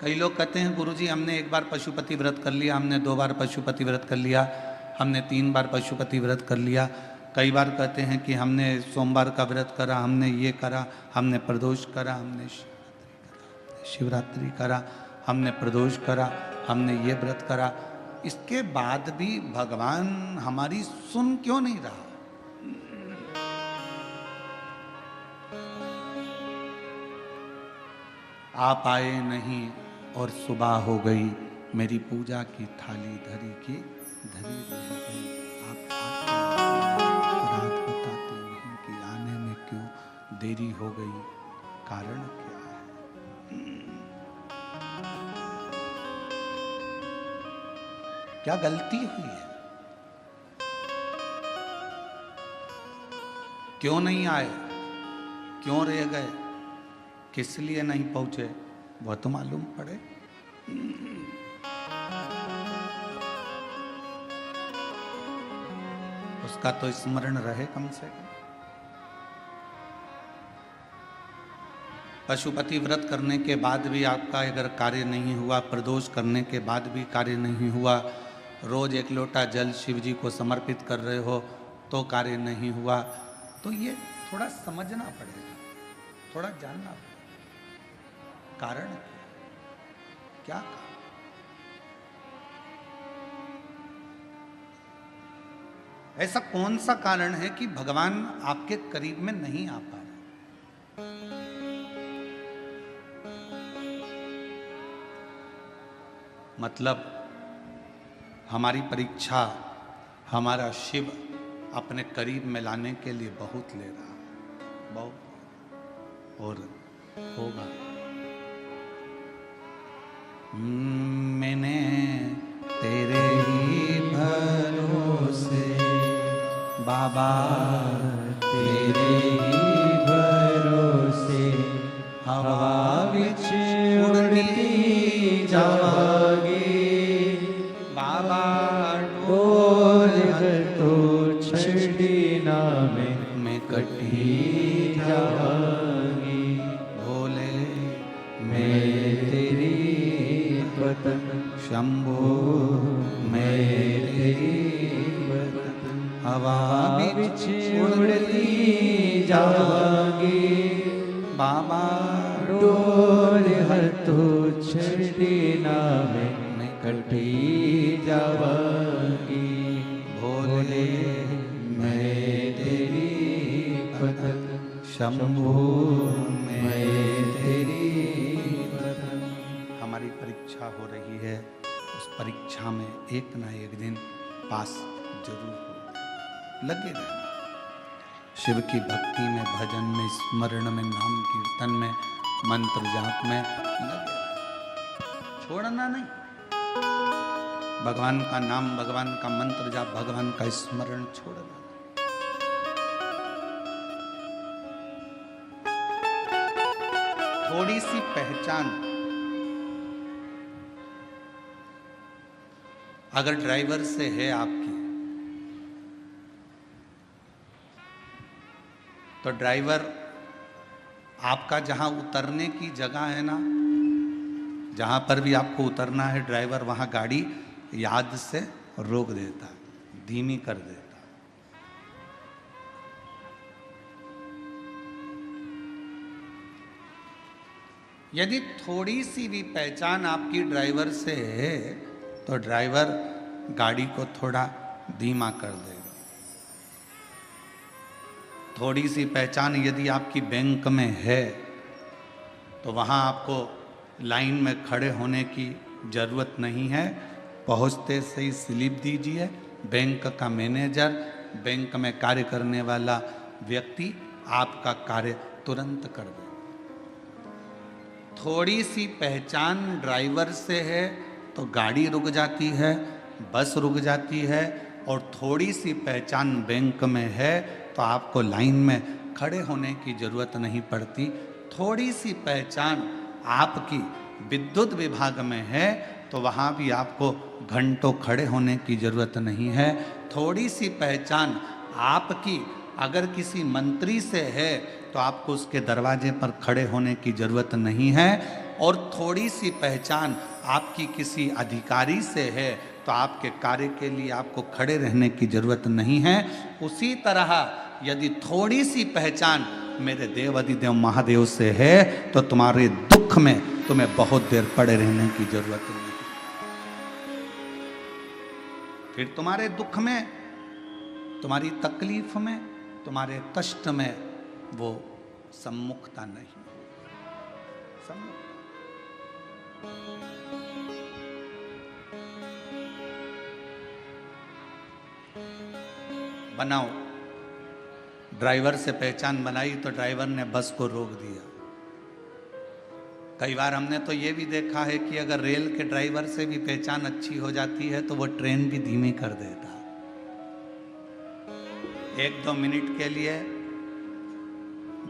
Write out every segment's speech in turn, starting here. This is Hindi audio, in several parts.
कई लोग कहते हैं गुरुजी हमने एक बार पशुपति व्रत कर लिया, हमने 2 बार पशुपति व्रत कर लिया, हमने 3 बार पशुपति व्रत कर लिया। कई बार कहते हैं कि हमने सोमवार का व्रत करा, हमने ये करा, हमने प्रदोष करा, हमने शिवरात्रि करा, हमने प्रदोष करा, हमने ये व्रत करा। इसके बाद भी भगवान हमारी सुन क्यों नहीं रहा? आप आए नहीं और सुबह हो गई, मेरी पूजा की थाली धरी की धरी रह गई। आप रात बताते नहीं कि आने में क्यों देरी हो गई, कारण क्या है? क्या गलती हुई है? क्यों नहीं आए? क्यों रह गए? किस लिए नहीं पहुंचे? वह तो मालूम पड़े। उसका तो स्मरण रहे कम से कम। पशुपति व्रत करने के बाद भी आपका अगर कार्य नहीं हुआ, प्रदोष करने के बाद भी कार्य नहीं हुआ, रोज 1 लोटा जल शिव जी को समर्पित कर रहे हो तो कार्य नहीं हुआ, तो ये थोड़ा समझना पड़ेगा, थोड़ा जानना पड़ेगा कारण क्या। ऐसा कौन सा कारण है कि भगवान आपके करीब में नहीं आ पा रहे? मतलब हमारी परीक्षा हमारा शिव अपने करीब में लाने के लिए बहुत ले रहा है, बहुत, और होगा। मैंने तेरे ही भरोसे बाबा, तेरे ही भरोसे हवा विच उड़ती जावांगी बाबा, डोल तो छड़ी ना मैं कटी जावांगी। भोले मैं तेरी पतन, शंभो मैं तेरी पतन, हवा बिच उड़ती जावांगी बाबा, डोल हर तो छड़ी ना मैं कटी जावांगी। भोले मैं तेरी पतन, शंभो मैं तेरी पतन। हमारी परीक्षा हो रही है, उस परीक्षा में एक ना एक दिन पास जरूर हो। लगे रहना शिव की भक्ति में, भजन में, स्मरण में, नाम कीर्तन में, मंत्र जाप में लगे रहना, छोड़ना नहीं। भगवान का नाम, भगवान का मंत्र जाप, भगवान का स्मरण छोड़ना नहीं। थोड़ी सी पहचान अगर ड्राइवर से है आपकी, तो ड्राइवर आपका जहां उतरने की जगह है ना, जहां पर भी आपको उतरना है, ड्राइवर वहां गाड़ी याद से रोक देता, धीमी कर देता। यदि थोड़ी सी भी पहचान आपकी ड्राइवर से है तो ड्राइवर गाड़ी को थोड़ा धीमा कर देगा। थोड़ी सी पहचान यदि आपकी बैंक में है तो वहाँ आपको लाइन में खड़े होने की ज़रूरत नहीं है। पहुँचते से ही स्लिप दीजिए, बैंक का मैनेजर, बैंक में कार्य करने वाला व्यक्ति आपका कार्य तुरंत कर दे। थोड़ी सी पहचान ड्राइवर से है तो गाड़ी रुक जाती है, बस रुक जाती है, और थोड़ी सी पहचान बैंक में है तो आपको लाइन में खड़े होने की ज़रूरत नहीं पड़ती। थोड़ी सी पहचान आपकी विद्युत विभाग में है तो वहाँ भी आपको घंटों खड़े होने की ज़रूरत नहीं है। थोड़ी सी पहचान आपकी अगर किसी मंत्री से है तो आपको उसके दरवाजे पर खड़े होने की ज़रूरत नहीं है। और थोड़ी सी पहचान आपकी किसी अधिकारी से है तो आपके कार्य के लिए आपको खड़े रहने की जरूरत नहीं है। उसी तरह यदि थोड़ी सी पहचान मेरे देव अधिदेव महादेव से है तो तुम्हारे दुख में तुम्हें बहुत देर पड़े रहने की जरूरत नहीं। फिर तुम्हारे दुख में, तुम्हारी तकलीफ में, तुम्हारे कष्ट में वो सम्मुखता नहीं। सम्मुख बनाओ। ड्राइवर से पहचान बनाई तो ड्राइवर ने बस को रोक दिया। कई बार हमने तो ये भी देखा है कि अगर रेल के ड्राइवर से भी पहचान अच्छी हो जाती है तो वो ट्रेन भी धीमी कर देता। 1-2 मिनट के लिए,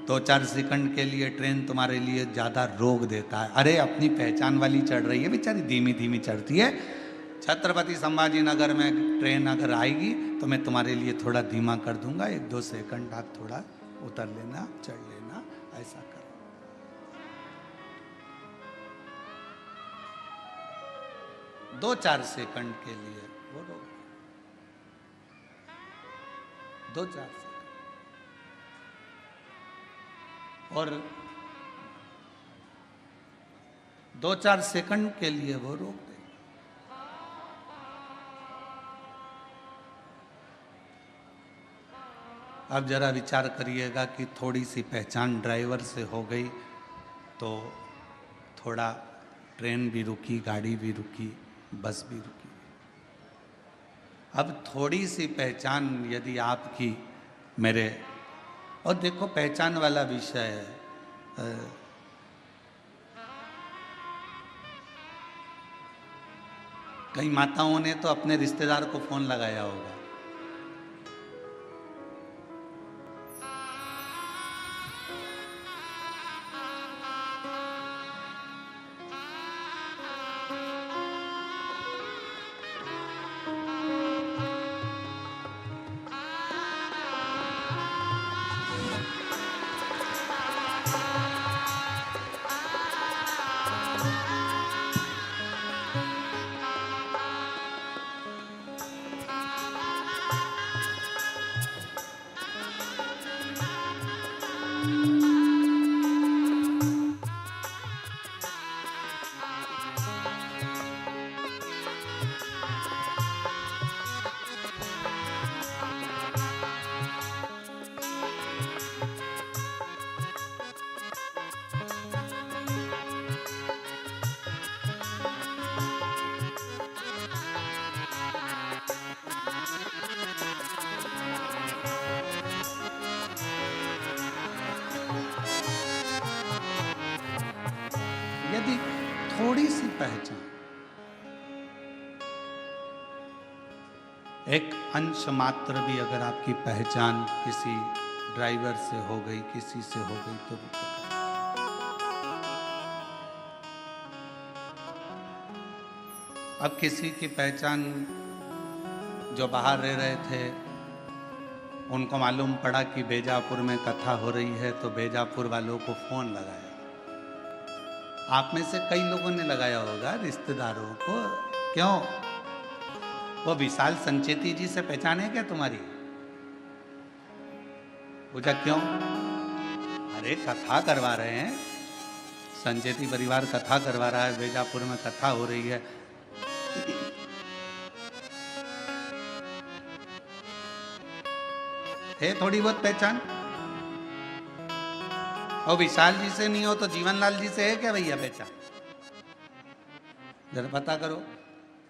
2-4 सेकंड के लिए ट्रेन तुम्हारे लिए ज्यादा रोक देता है। अरे अपनी पहचान वाली चढ़ रही है, बेचारी धीमी धीमी चढ़ती है। छत्रपति संभाजी नगर में ट्रेन अगर आएगी तो मैं तुम्हारे लिए थोड़ा धीमा कर दूंगा, 1-2 सेकंड आप थोड़ा उतर लेना, चढ़ लेना, ऐसा करो। 2-4 सेकंड के लिए वो रोक, 2-4 सेकंड। और 2-4 सेकंड के लिए वो रोक दे। अब जरा विचार करिएगा कि थोड़ी सी पहचान ड्राइवर से हो गई तो थोड़ा ट्रेन भी रुकी, गाड़ी भी रुकी, बस भी रुकी। अब थोड़ी सी पहचान यदि आपकी मेरे, और देखो पहचान वाला विषय है। कई माताओं ने तो अपने रिश्तेदार को फोन लगाया होगा। यदि थोड़ी सी पहचान, एक अंश मात्र भी अगर आपकी पहचान किसी ड्राइवर से हो गई, किसी से हो गई तो रुको। अब किसी की पहचान जो बाहर रह रहे थे, उनको मालूम पड़ा कि बेजापुर में कथा हो रही है तो बेजापुर वालों को फोन लगाया। आप में से कई लोगों ने लगाया होगा रिश्तेदारों को। क्यों? वो विशाल संचेती जी से पहचान है क्या तुम्हारी? पूछा क्यों? अरे कथा करवा रहे हैं, संचेती परिवार कथा करवा रहा है, बेजापुर में कथा हो रही है। है थोड़ी बहुत पहचान। और विशाल जी से नहीं हो तो जीवनलाल जी से है क्या भैया पहचान? जरा पता करो।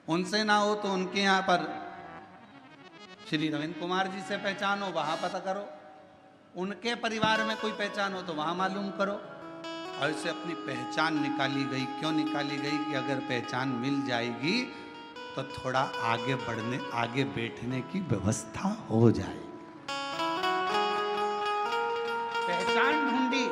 उनसे ना हो तो उनके यहाँ पर श्री रविंद्र कुमार जी से पहचान हो, वहां पता करो। उनके परिवार में कोई पहचान हो तो वहां मालूम करो। और इससे अपनी पहचान निकाली गई। क्यों निकाली गई? कि अगर पहचान मिल जाएगी तो थोड़ा आगे बढ़ने, आगे बैठने की व्यवस्था हो जाएगी। पहचान ढूंढी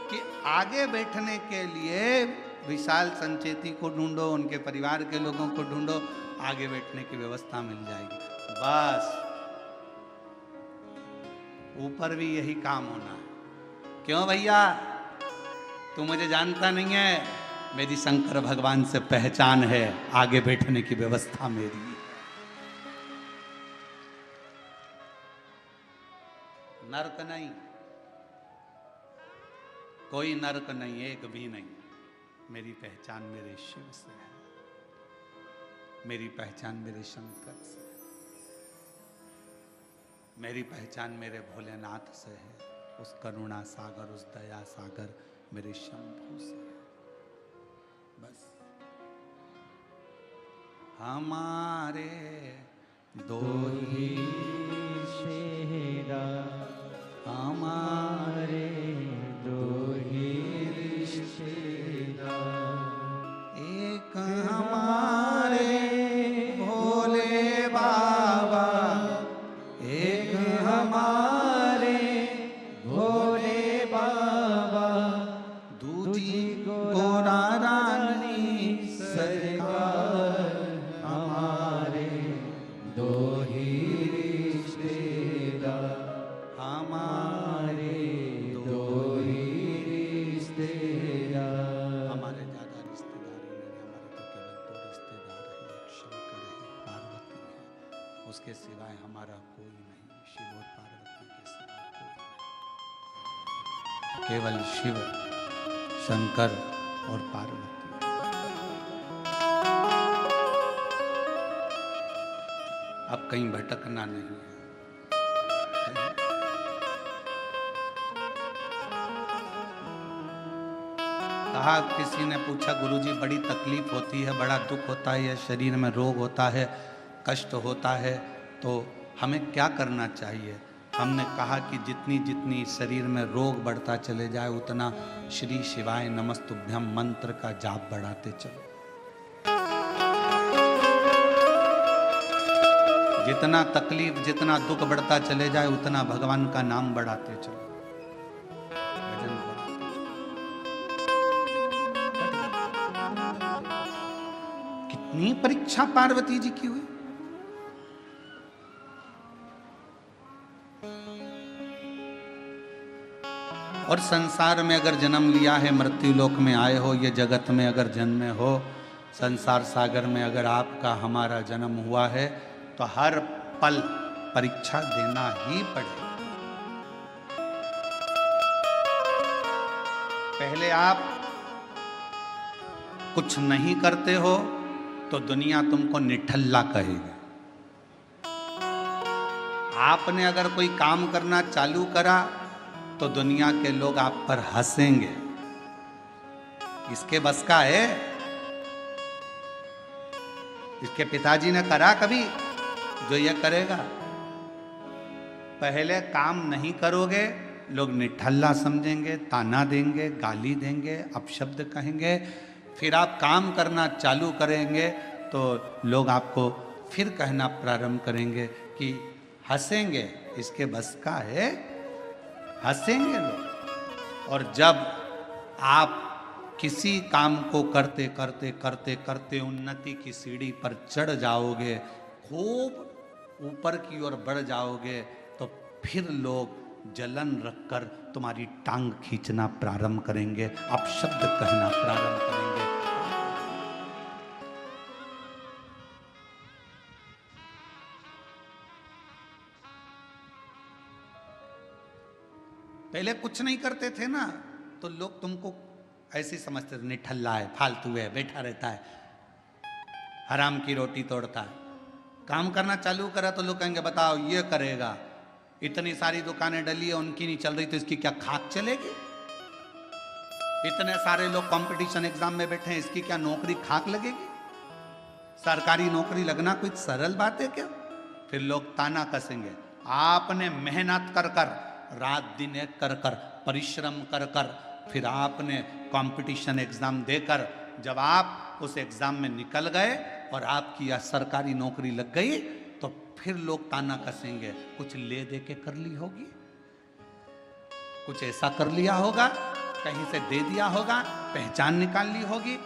कि आगे बैठने के लिए विशाल संचेती को ढूंढो, उनके परिवार के लोगों को ढूंढो, आगे बैठने की व्यवस्था मिल जाएगी। बस ऊपर भी यही काम होना है। क्यों भैया? तू मुझे जानता नहीं है, मेरी शंकर भगवान से पहचान है, आगे बैठने की व्यवस्था मेरी। नरक नहीं, कोई नरक नहीं, एक भी नहीं। मेरी पहचान मेरे शिव से है, मेरी पहचान मेरे शंकर से है, मेरी पहचान मेरे भोलेनाथ से है, उस करुणा सागर, उस दया सागर मेरे शंभू से है। बस हमारे दो ही शेरा, हमारे दो ही रिश्तेदार, एक हमारे भोले बाबा, एक हमारे भोले बाबा, दूजी गोरा रानी सरकार। हमारे दो ही रिश्तेदार, हमारे दो ही रिश्तेदार। हमारे ज्यादा रिश्तेदार ही नहीं, हमारे तो केवल दो रिश्तेदार हैं, एक शंकर है, पार्वती है, उसके सिवाय हमारा कोई नहीं। शिव और पार्वती के सिवाय कोई नहीं, केवल शिव, शंकर और पार्वती। अब कहीं भटकना नहीं है। कहा, किसी ने पूछा, गुरुजी बड़ी तकलीफ होती है, बड़ा दुख होता है, या शरीर में रोग होता है, कष्ट होता है, तो हमें क्या करना चाहिए? हमने कहा कि जितनी जितनी शरीर में रोग बढ़ता चले जाए, उतना श्री शिवाय नमस्तुभ्यम मंत्र का जाप बढ़ाते चलो। जितना तकलीफ, जितना दुख बढ़ता चले जाए, उतना भगवान का नाम बढ़ाते चलो, भजन बढ़ाते चलो। कितनी परीक्षा पार्वती जी की हुई। और संसार में अगर जन्म लिया है, मृत्यु लोक में आए हो, ये जगत में अगर जन्मे हो, संसार सागर में अगर आपका हमारा जन्म हुआ है, तो हर पल परीक्षा देना ही पड़ेगा। पहले आप कुछ नहीं करते हो तो दुनिया तुमको निठल्ला कहेगी। आपने अगर कोई काम करना चालू करा तो दुनिया के लोग आप पर हंसेंगे। इसके बस का है? इसके पिताजी ने करा कभी जो ये करेगा? पहले काम नहीं करोगे, लोग निठल्ला समझेंगे, ताना देंगे, गाली देंगे, अपशब्द कहेंगे। फिर आप काम करना चालू करेंगे तो लोग आपको फिर कहना प्रारंभ करेंगे कि हंसेंगे। इसके बस का है? हंसेंगे लोग। और जब आप किसी काम को करते करते करते करते उन्नति की सीढ़ी पर चढ़ जाओगे, खूब ऊपर की ओर बढ़ जाओगे, तो फिर लोग जलन रखकर तुम्हारी टांग खींचना प्रारंभ करेंगे, अपशब्द कहना प्रारंभ करेंगे। पहले कुछ नहीं करते थे ना, तो लोग तुमको ऐसे समझते थे, निठल्ला है, फालतू है, बैठा रहता है, हराम की रोटी तोड़ता है। काम करना चालू करा तो लोग कहेंगे बताओ ये करेगा, इतनी सारी दुकानें डली है, उनकी नहीं चल रही तो इसकी क्या खाक चलेगी? इतने सारे लोग कंपटीशन एग्जाम में बैठे हैं, इसकी क्या नौकरी खाक लगेगी? सरकारी नौकरी लगना कोई सरल बात है क्या? फिर लोग ताना कसेंगे। आपने मेहनत कर कर, रात दिन एक कर कर, परिश्रम कर कर, फिर आपने कंपटीशन एग्जाम देकर जब आप उस एग्जाम में निकल गए और आपकी या सरकारी नौकरी लग गई, तो फिर लोग ताना कसेंगे, कुछ ले दे के कर ली होगी, कुछ ऐसा कर लिया होगा, कहीं से दे दिया होगा, पहचान निकाल ली होगी।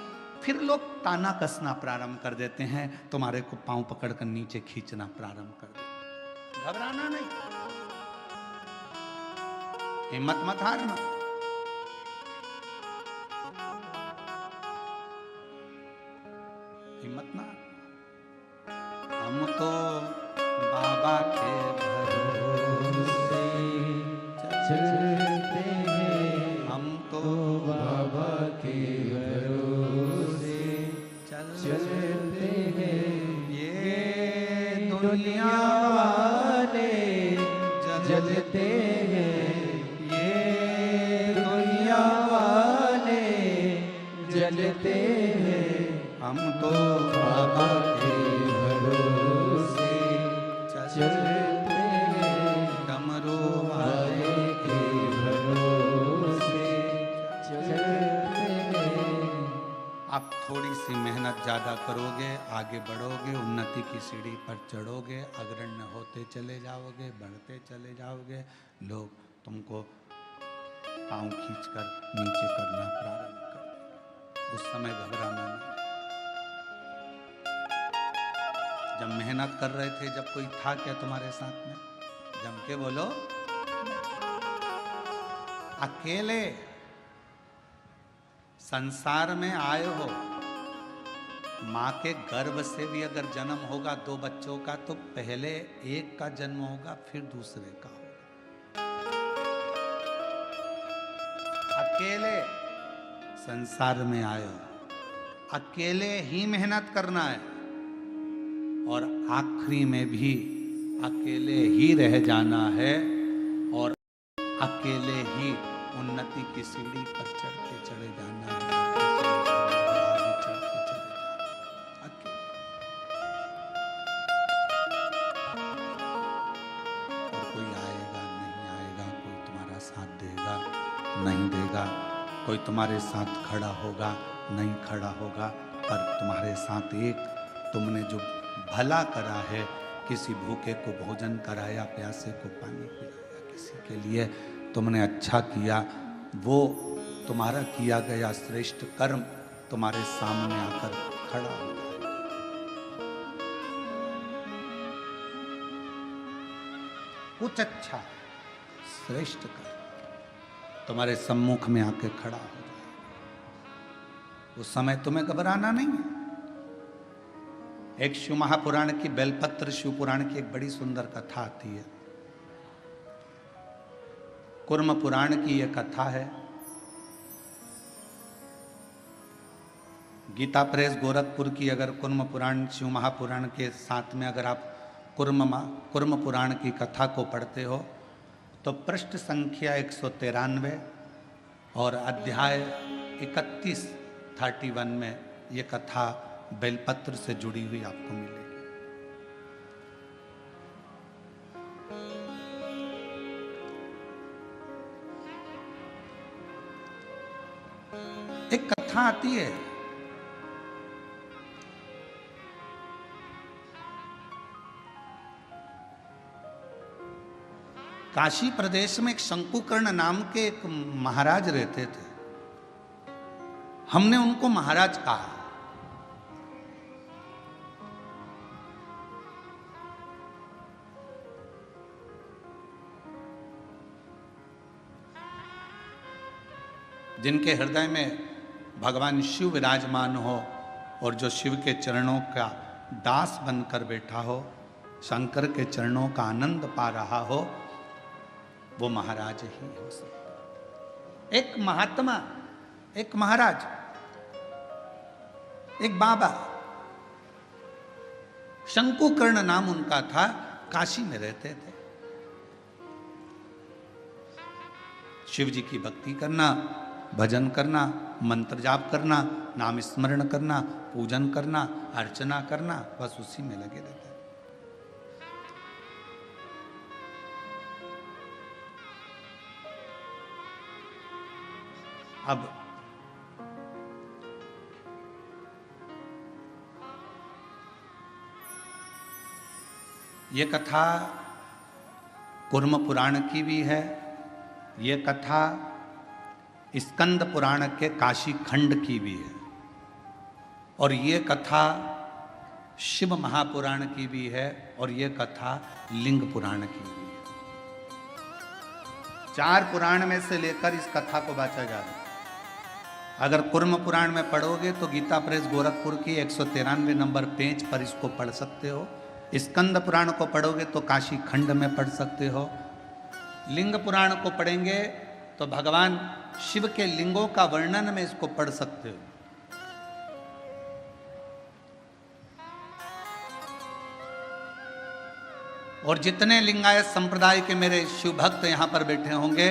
फिर लोग ताना कसना प्रारंभ कर देते हैं, तुम्हारे को पांव पकड़कर नीचे खींचना प्रारंभ कर देते। घबराना नहीं, हिम्मत मत हारना। हिम्मत ना, हम तो बाबा के भरोसे चलते हैं, हम तो बाबा के भरोसे चलते हैं। ये दुनिया वाले जलते हैं, ये दुनिया वाले जलते हैं। हम तो बाबा के भरोसे चलते हैं, डमरू वाले के भरोसे चलते हैं। आप थोड़ी सी मेहनत ज़्यादा करोगे, आगे बढ़ोगे, उन्नति की सीढ़ी पर चढ़ोगे, अग्रण्य होते चले जाओगे, बढ़ते चले जाओगे। लोग तुमको पाँव खींचकर नीचे करना प्रारंभ कर देंगे। उस समय घबराना नहीं। जब मेहनत कर रहे थे, जब कोई था क्या तुम्हारे साथ में? जम के बोलो। अकेले संसार में आए हो, माँ के गर्भ से भी अगर जन्म होगा 2 बच्चों का, तो पहले एक का जन्म होगा, फिर दूसरे का होगा। अकेले संसार में आए हो, अकेले ही मेहनत करना है, और आखिरी में भी अकेले ही रह जाना है, और अकेले ही उन्नति की सीढ़ी पर चढ़ते चले जाना है। आगे चढ़ते चले जाना अकेले। और कोई आएगा नहीं आएगा, कोई तुम्हारा साथ देगा नहीं देगा, कोई तुम्हारे साथ खड़ा होगा नहीं खड़ा होगा, पर तुम्हारे साथ एक तुमने जो भला करा है, किसी भूखे को भोजन कराया, प्यासे को पानी पिलाया, किसी के लिए तुमने अच्छा किया, वो तुम्हारा किया गया श्रेष्ठ कर्म तुम्हारे सामने आकर खड़ा हो जाएगा। कुछ अच्छा श्रेष्ठ कर्म तुम्हारे सम्मुख में आके खड़ा हो जाएगा। उस समय तुम्हें घबराना नहीं है। एक शिव महापुराण की, बेलपत्र शिव पुराण की एक बड़ी सुंदर कथा आती है। कुर्म पुराण की यह कथा है। गीता प्रेस गोरखपुर की अगर कुर्म पुराण शिव महापुराण के साथ में अगर आप कुर्म पुराण की कथा को पढ़ते हो, तो पृष्ठ संख्या 193 और अध्याय 31 में ये कथा बेलपत्र से जुड़ी हुई आपको मिलेगी। एक कथा आती है, काशी प्रदेश में एक शंकुकर्ण नाम के एक महाराज रहते थे। हमने उनको महाराज कहा। जिनके हृदय में भगवान शिव विराजमान हो और जो शिव के चरणों का दास बनकर बैठा हो, शंकर के चरणों का आनंद पा रहा हो, वो महाराज ही हो सकता। एक महात्मा, एक महाराज, एक बाबा, शंकुकर्ण नाम उनका था, काशी में रहते थे। शिव जी की भक्ति करना, भजन करना, मंत्र जाप करना, नाम स्मरण करना, पूजन करना, अर्चना करना, बस उसी में लगे रहते। अब ये कथा कुर्म पुराण की भी है, ये कथा स्कंद पुराण के काशी खंड की भी है, और ये कथा शिव महापुराण की भी है, और ये कथा लिंग पुराण की भी है। 4 पुराण में से लेकर इस कथा को बांटा जा रहा है। अगर कुर्म पुराण में पढ़ोगे तो गीता प्रेस गोरखपुर की 193 नंबर पेज पर इसको पढ़ सकते हो। स्कंद पुराण को पढ़ोगे तो काशी खंड में पढ़ सकते हो। लिंग पुराण को पढ़ेंगे तो भगवान शिव के लिंगों का वर्णन में इसको पढ़ सकते हो। और जितने लिंगायत संप्रदाय के मेरे शिव भक्त यहां पर बैठे होंगे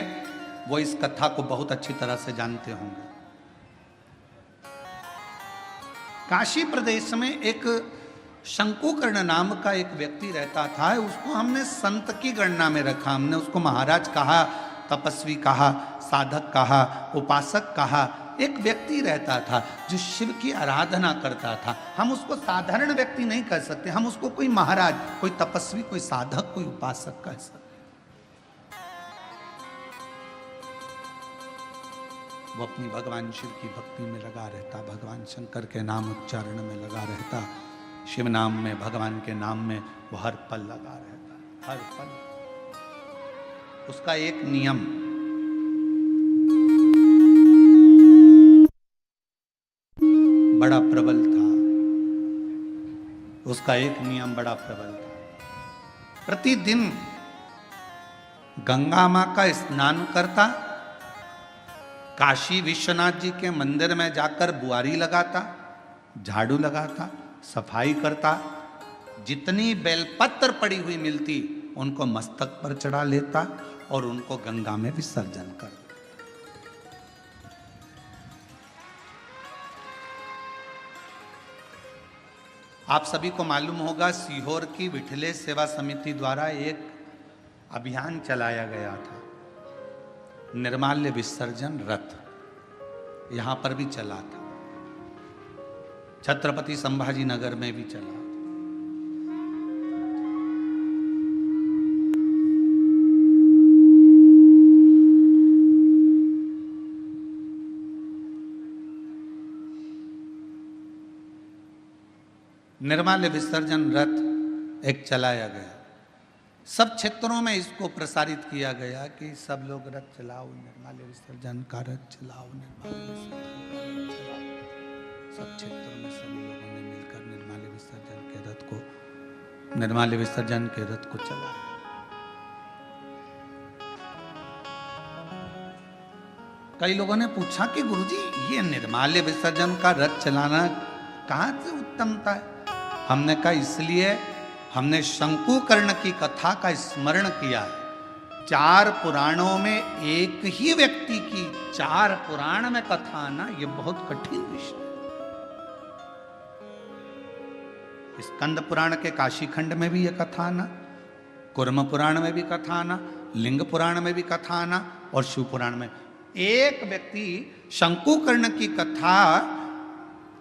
वो इस कथा को बहुत अच्छी तरह से जानते होंगे। काशी प्रदेश में एक शंकुकर्ण नाम का एक व्यक्ति रहता था। उसको हमने संत की गणना में रखा, हमने उसको महाराज कहा, तपस्वी कहा, साधक कहा, उपासक कहा। एक व्यक्ति रहता था जो शिव की आराधना करता था। हम उसको साधारण व्यक्ति नहीं कह सकते, हम उसको कोई महाराज, कोई तपस्वी, कोई साधक, कोई उपासक कह सकते। वो अपनी भगवान शिव की भक्ति में लगा रहता, भगवान शंकर के नाम उच्चारण में लगा रहता, शिव नाम में, भगवान के नाम में वो हर पल लगा रहता, हर पल। उसका एक नियम, बड़ा प्रबल था। उसका एक नियम बड़ा प्रबल था। प्रतिदिन गंगा मां का स्नान करता, काशी विश्वनाथ जी के मंदिर में जाकर बुआरी लगाता, झाड़ू लगाता, सफाई करता, जितनी बेलपत्र पड़ी हुई मिलती उनको मस्तक पर चढ़ा लेता और उनको गंगा में विसर्जन कर देता। आप सभी को मालूम होगा सीहोर की विठले सेवा समिति द्वारा एक अभियान चलाया गया था, निर्माल्य विसर्जन रथ। यहां पर भी चला था, छत्रपति संभाजी नगर में भी चला। निर्माल्य विसर्जन रथ एक चलाया गया। सब क्षेत्रों में इसको प्रसारित किया गया कि सब लोग रथ चलाओ, निर्माल्य विसर्जन का रथ चलाओ, निर्माल्य विसर्जन का रथ चलाओ। सब क्षेत्रों में सभी लोगों ने मिलकर निर्माल्य विसर्जन के रथ को चलाया। कई लोगों ने पूछा कि गुरुजी ये निर्माल्य विसर्जन का रथ चलाना कहां से उत्तमता है? हमने कहा इसलिए हमने शंकुकर्ण की कथा का स्मरण किया है। 4 पुराणों में एक ही व्यक्ति की 4 पुराण में कथा आना ये बहुत कठिन विषय है। स्कंद पुराण के काशी खंड में भी यह कथा आना, कुर्म पुराण में भी कथा आना, लिंग पुराण में भी कथा आना और शिव पुराण में एक व्यक्ति शंकुकर्ण की कथा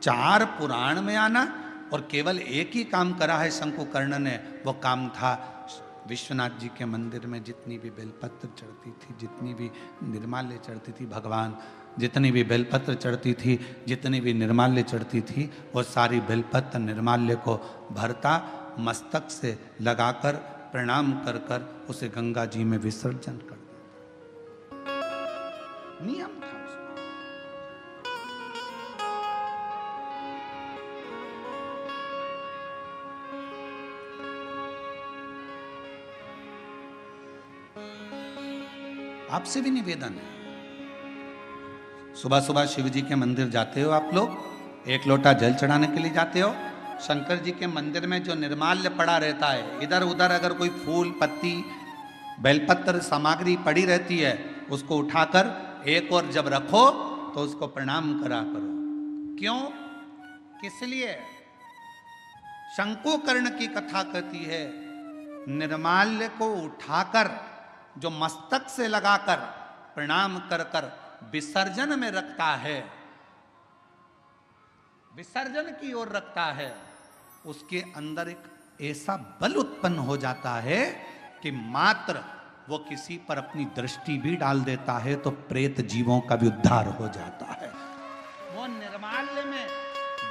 4 पुराण में आना और केवल एक ही काम करा है शंकुकर्ण ने। वो काम था विश्वनाथ जी के मंदिर में जितनी भी बेलपत्र चढ़ती थी, जितनी भी निर्माल्य चढ़ती थी, भगवान जितनी भी बेलपत्र चढ़ती थी, जितनी भी निर्माल्य चढ़ती थी, वो सारी बेलपत्र निर्माल्य को भरता, मस्तक से लगाकर प्रणाम कर कर उसे गंगा जी में विसर्जन कर देता। नियम था। आपसे भी निवेदन है, सुबह सुबह शिव जी के मंदिर जाते हो आप लोग, 1 लोटा जल चढ़ाने के लिए जाते हो। शंकर जी के मंदिर में जो निर्माल्य पड़ा रहता है, इधर उधर अगर कोई फूल पत्ती बेलपत्र सामग्री पड़ी रहती है, उसको उठाकर एक और जब रखो तो उसको प्रणाम करा करो। क्यों? किस लिए? शंकुकर्ण की कथा कहती है निर्माल्य को उठाकर जो मस्तक से लगाकर प्रणाम कर कर विसर्जन में रखता है, विसर्जन की ओर रखता है, उसके अंदर एक ऐसा बल उत्पन्न हो जाता है कि मात्र वो किसी पर अपनी दृष्टि भी डाल देता है तो प्रेत जीवों का भी उद्धार हो जाता है। वो निर्माल्य में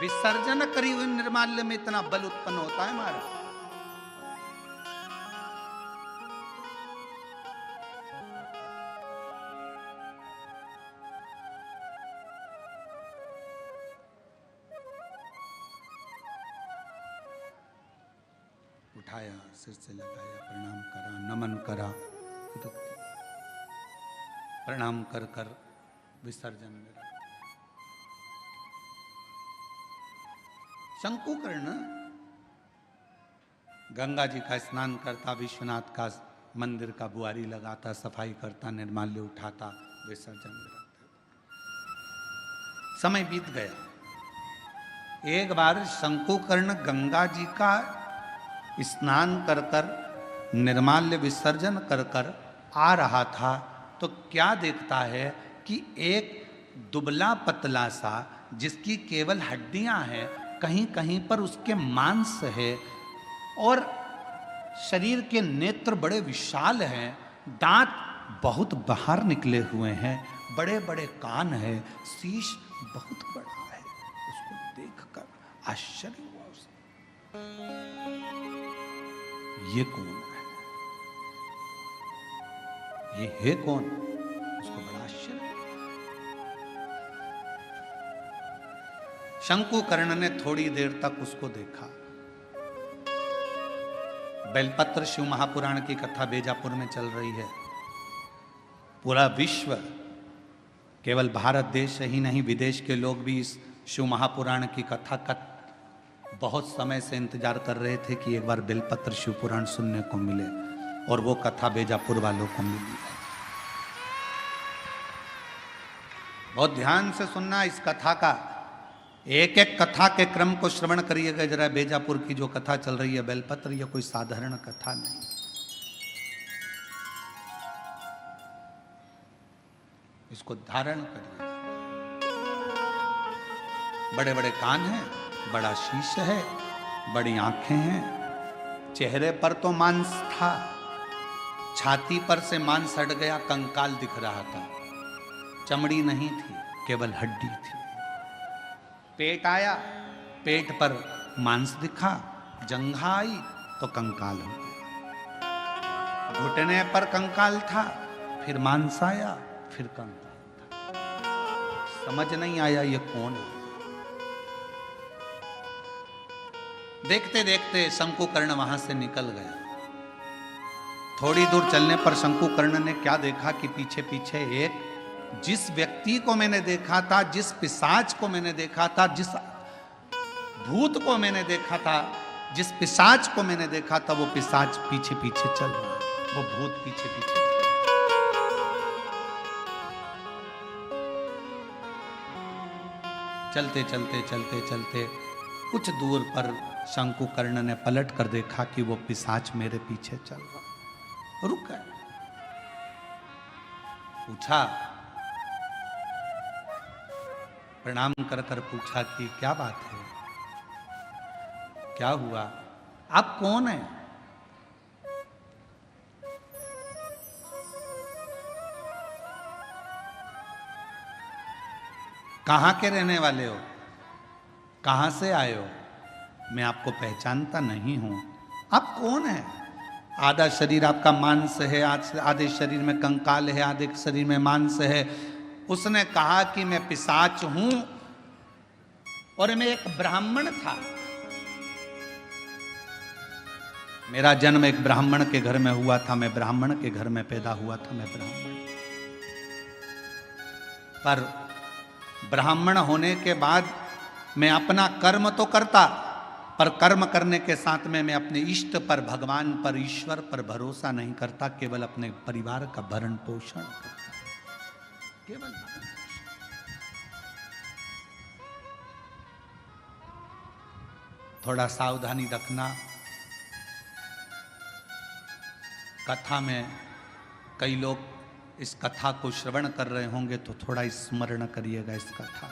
विसर्जन करी हुई निर्माल्य में इतना बल उत्पन्न होता है महाराज। उठाया, सिर से लगाया, प्रणाम करा, नमन करा, प्रणाम कर कर विसर्जन मेरा। शंकुकर्ण गंगा जी का स्नान करता, विश्वनाथ का मंदिर का बुआरी लगाता, सफाई करता, निर्माल्य उठाता, विसर्जन में रखता। समय बीत गया। एक बार शंकुकर्ण गंगा जी का स्नान कर कर, निर्माल्य विसर्जन कर कर आ रहा था, तो क्या देखता है कि एक दुबला पतला सा, जिसकी केवल हड्डियां हैं, कहीं कहीं पर उसके मांस है, और शरीर के नेत्र बड़े विशाल हैं, दांत बहुत बाहर निकले हुए हैं, बड़े बड़े कान हैं, शीश बहुत बड़ा है। उसको देखकर आश्चर्य हुआ उसे, ये कौन है, ये है कौन? उसको बड़ा आश्चर्य। शंकुकर्ण ने थोड़ी देर तक उसको देखा। बेलपत्र शिव महापुराण की कथा बेजापुर में चल रही है। पूरा विश्व, केवल भारत देश ही नहीं, विदेश के लोग भी इस शिव महापुराण की कथा का बहुत समय से इंतजार कर रहे थे कि एक बार बेलपत्र शिव पुराण सुनने को मिले, और वो कथा बेजापुर वालों को मिली है। बहुत ध्यान से सुनना इस कथा का, एक एक कथा के क्रम को श्रवण करिएगा जरा। बेजापुर की जो कथा चल रही है बेलपत्र, ये कोई साधारण कथा नहीं। इसको धारण करिए। बड़े बड़े कान हैं, बड़ा शीश है, बड़ी आंखें हैं, चेहरे पर तो मांस था, छाती पर से मांस हट गया, कंकाल दिख रहा था, चमड़ी नहीं थी, केवल हड्डी थी। पेट आया, पेट पर मांस दिखा, जंघा आई तो कंकाल हो गया, घुटने पर कंकाल था, फिर मांस आया, फिर कंकाल था। समझ नहीं आया ये कौन है। देखते देखते शंकुकर्ण वहां से निकल गया। थोड़ी दूर चलने पर शंकुकर्ण ने क्या देखा कि पीछे पीछे एक, जिस व्यक्ति को मैंने देखा था, जिस पिशाच को मैंने देखा था, जिस भूत को मैंने देखा था, जिस पिशाच को मैंने देखा था, वो पिशाच पीछे पीछे चल रहा, वो भूत पीछे पीछे। चलते चलते चलते चलते कुछ दूर पर शंकुकर्ण ने पलट कर देखा कि वो पिशाच मेरे पीछे चल रहा। रुक गए, पूछा, प्रणाम कर कर पूछा कि क्या बात है, क्या हुआ, आप कौन हैं? कहां के रहने वाले हो, कहां से आए हो? मैं आपको पहचानता नहीं हूं, आप कौन हैं? आधा शरीर आपका मांस है, आधे शरीर में कंकाल है, आधे शरीर में मांस है। उसने कहा कि मैं पिशाच हूं और मैं एक ब्राह्मण था। मेरा जन्म एक ब्राह्मण के घर में हुआ था, मैं ब्राह्मण के घर में पैदा हुआ था, मैं ब्राह्मण। पर ब्राह्मण होने के बाद मैं अपना कर्म तो करता, पर कर्म करने के साथ में मैं अपने इष्ट पर, भगवान पर, ईश्वर पर भरोसा नहीं करता, केवल अपने परिवार का भरण पोषण करता, केवल भरण पोषण। थोड़ा सावधानी रखना। कथा में कई लोग इस कथा को श्रवण कर रहे होंगे, तो थोड़ा स्मरण करिएगा इस कथा का।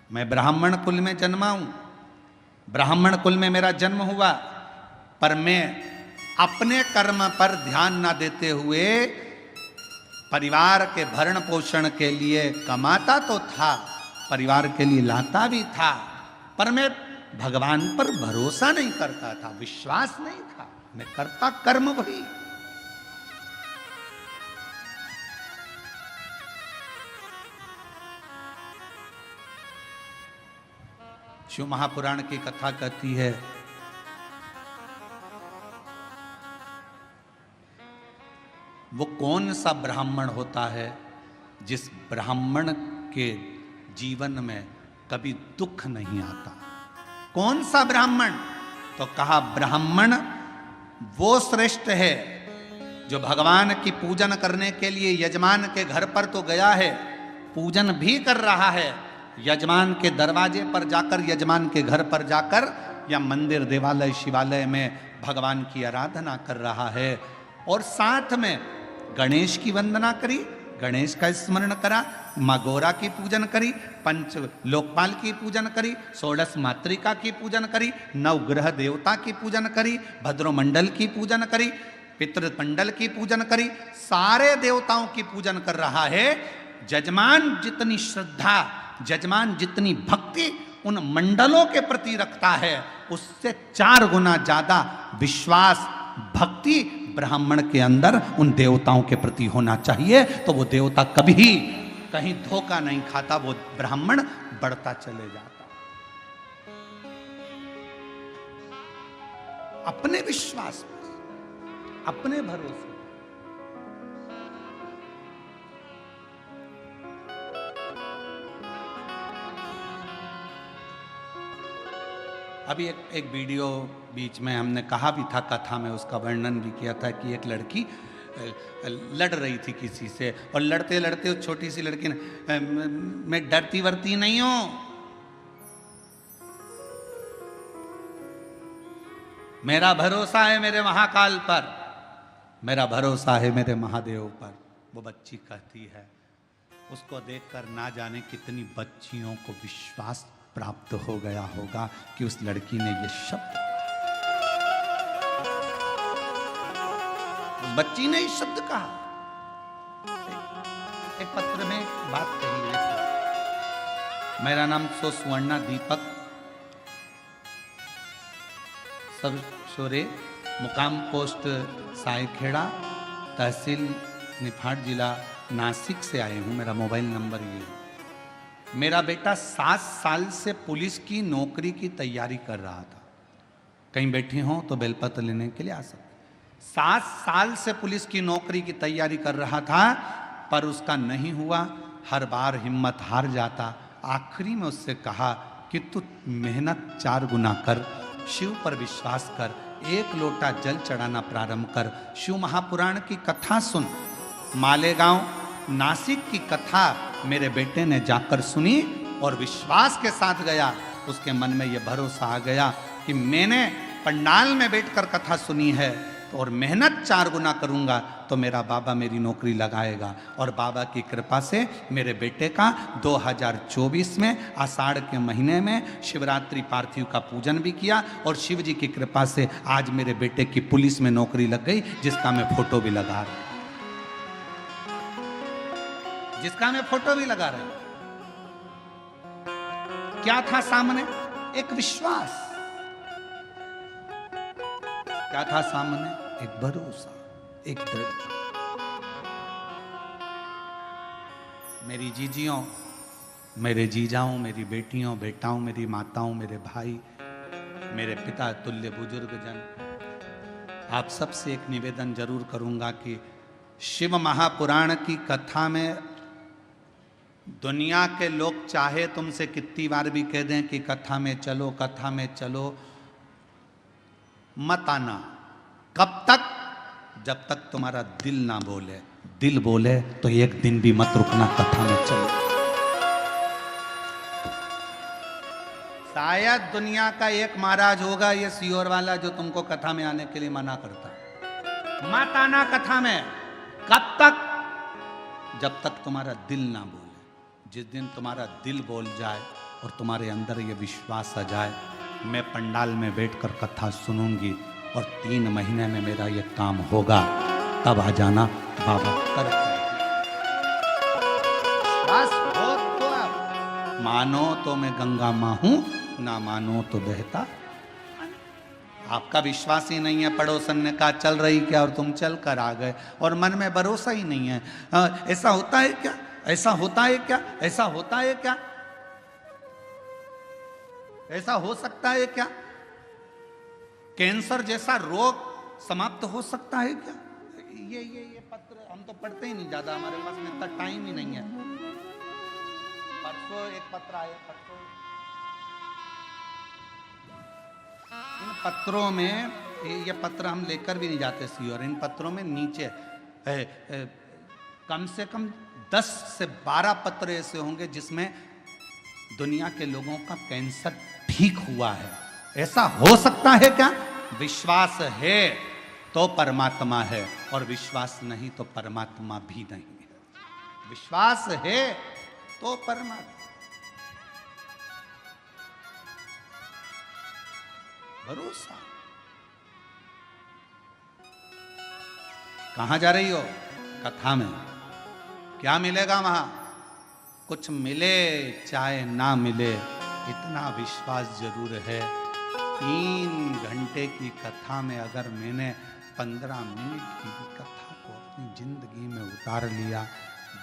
मैं ब्राह्मण कुल में जन्मा हूं, ब्राह्मण कुल में मेरा जन्म हुआ, पर मैं अपने कर्म पर ध्यान ना देते हुए परिवार के भरण पोषण के लिए कमाता तो था, परिवार के लिए लाता भी था, पर मैं भगवान पर भरोसा नहीं करता था, विश्वास नहीं था, मैं करता कर्म वही। शिव महापुराण की कथा कहती है वो कौन सा ब्राह्मण होता है जिस ब्राह्मण के जीवन में कभी दुख नहीं आता? कौन सा ब्राह्मण? तो कहा ब्राह्मण वो श्रेष्ठ है जो भगवान की पूजन करने के लिए यजमान के घर पर तो गया है, पूजन भी कर रहा है, यजमान के दरवाजे पर जाकर, यजमान के घर पर जाकर या मंदिर देवालय शिवालय में भगवान की आराधना कर रहा है, और साथ में गणेश की वंदना करी, गणेश का स्मरण करा, माँ गौरा की पूजन करी, पंच लोकपाल की पूजन करी, षोडश मातृका की पूजन करी, नवग्रह देवता की पूजन करी, भद्रमंडल की पूजन करी, पितृमंडल की पूजन करी, सारे देवताओं की पूजन कर रहा है। जजमान जितनी श्रद्धा, जजमान जितनी भक्ति उन मंडलों के प्रति रखता है, उससे 4 गुना ज्यादा विश्वास, भक्ति ब्राह्मण के अंदर उन देवताओं के प्रति होना चाहिए। तो वो देवता कभी कहीं धोखा नहीं खाता, वो ब्राह्मण बढ़ता चले जाता। अपने विश्वास पर, अपने भरोसे। अभी एक वीडियो बीच में हमने कहा भी था, कथा में उसका वर्णन भी किया था कि एक लड़की लड़ रही थी किसी से, और लड़ते लड़ते उस छोटी सी लड़की ने, मैं डरती वरती नहीं हूं, मेरा भरोसा है मेरे महाकाल पर, मेरा भरोसा है मेरे महादेव पर। वो बच्ची कहती है, उसको देखकर ना जाने कितनी बच्चियों को विश्वास प्राप्त हो गया होगा कि उस लड़की ने ये शब्द, उस बच्ची ने इस शब्द कहा। एक पत्र में बात कही है, मेरा नाम सुवर्णा दीपक, सब शोरे, मुकाम पोस्ट सायखेड़ा, तहसील निफाड, जिला नासिक से आए हूं। मेरा मोबाइल नंबर ये है। मेरा बेटा 7 साल से पुलिस की नौकरी की तैयारी कर रहा था। कहीं बैठे हों तो बेलपत्र लेने के लिए आ सकते। 7 साल से पुलिस की नौकरी की तैयारी कर रहा था, पर उसका नहीं हुआ, हर बार हिम्मत हार जाता। आखिरी में उससे कहा कि तू मेहनत 4 गुना कर, शिव पर विश्वास कर, 1 लोटा जल चढ़ाना प्रारंभ कर, शिव महापुराण की कथा सुन। मालेगांव नासिक की कथा मेरे बेटे ने जाकर सुनी और विश्वास के साथ गया। उसके मन में यह भरोसा आ गया कि मैंने पंडाल में बैठकर कथा सुनी है, और मेहनत 4 गुना करूंगा तो मेरा बाबा मेरी नौकरी लगाएगा। और बाबा की कृपा से मेरे बेटे का 2024 में आषाढ़ के महीने में शिवरात्रि पार्थिव का पूजन भी किया, और शिव जी की कृपा से आज मेरे बेटे की पुलिस में नौकरी लग गई, जिसका मैं फोटो भी लगा रहा हूं, जिसका मैं फोटो भी लगा रहा हूं। क्या था सामने? एक विश्वास। क्या था सामने? एक भरोसा, एक दृढ़ता। मेरी जीजियों, मेरे जीजाओं, मेरी बेटियों, बेटाओं, मेरी माताओं, मेरे भाई, मेरे पिता तुल्य बुजुर्गजन, आप सबसे एक निवेदन जरूर करूंगा कि शिव महापुराण की कथा में दुनिया के लोग चाहे तुमसे कितनी बार भी कह दें कि कथा में चलो, कथा में चलो, मत आना। कब तक? जब तक तुम्हारा दिल ना बोले। दिल बोले तो एक दिन भी मत रुकना, कथा में चलो। शायद दुनिया का एक महाराज होगा ये सियोर वाला जो तुमको कथा में आने के लिए मना करता है। मत आना कथा में। कब तक? जब तक तुम्हारा दिल ना बोले। जिस दिन तुम्हारा दिल बोल जाए और तुम्हारे अंदर ये विश्वास आ जाए, मैं पंडाल में बैठकर कथा सुनूंगी और 3 महीने में मेरा ये काम होगा, तब आ जाना, बाबा कर। बस हो तो अब मानो तो मैं गंगा मां हूं, ना मानो तो बहता। आपका विश्वास ही नहीं है, पड़ोसन ने कहा चल रही क्या और तुम चल कर आ गए, और मन में भरोसा ही नहीं है। ऐसा होता है क्या? ऐसा होता है क्या? ऐसा होता है क्या? ऐसा हो सकता है क्या? कैंसर जैसा रोग समाप्त हो सकता है क्या? ये पत्र हम तो पढ़ते ही नहीं ज्यादा, हमारे पास में इतना टाइम ही नहीं है। परसों एक पत्र आया, परसों इन पत्रों में, ये पत्र हम लेकर भी नहीं जाते सी, और इन पत्रों में नीचे कम से कम 10 से 12 पत्र ऐसे होंगे जिसमें दुनिया के लोगों का कैंसर ठीक हुआ है। ऐसा हो सकता है क्या? विश्वास है तो परमात्मा है, और विश्वास नहीं तो परमात्मा भी नहीं है। विश्वास है तो परमात्मा। भरोसा। कहां जा रही हो? कथा में। क्या मिलेगा वहां? कुछ मिले चाहे ना मिले, इतना विश्वास जरूर है। 3 घंटे की कथा में अगर मैंने 15 मिनट की कथा को अपनी जिंदगी में उतार लिया,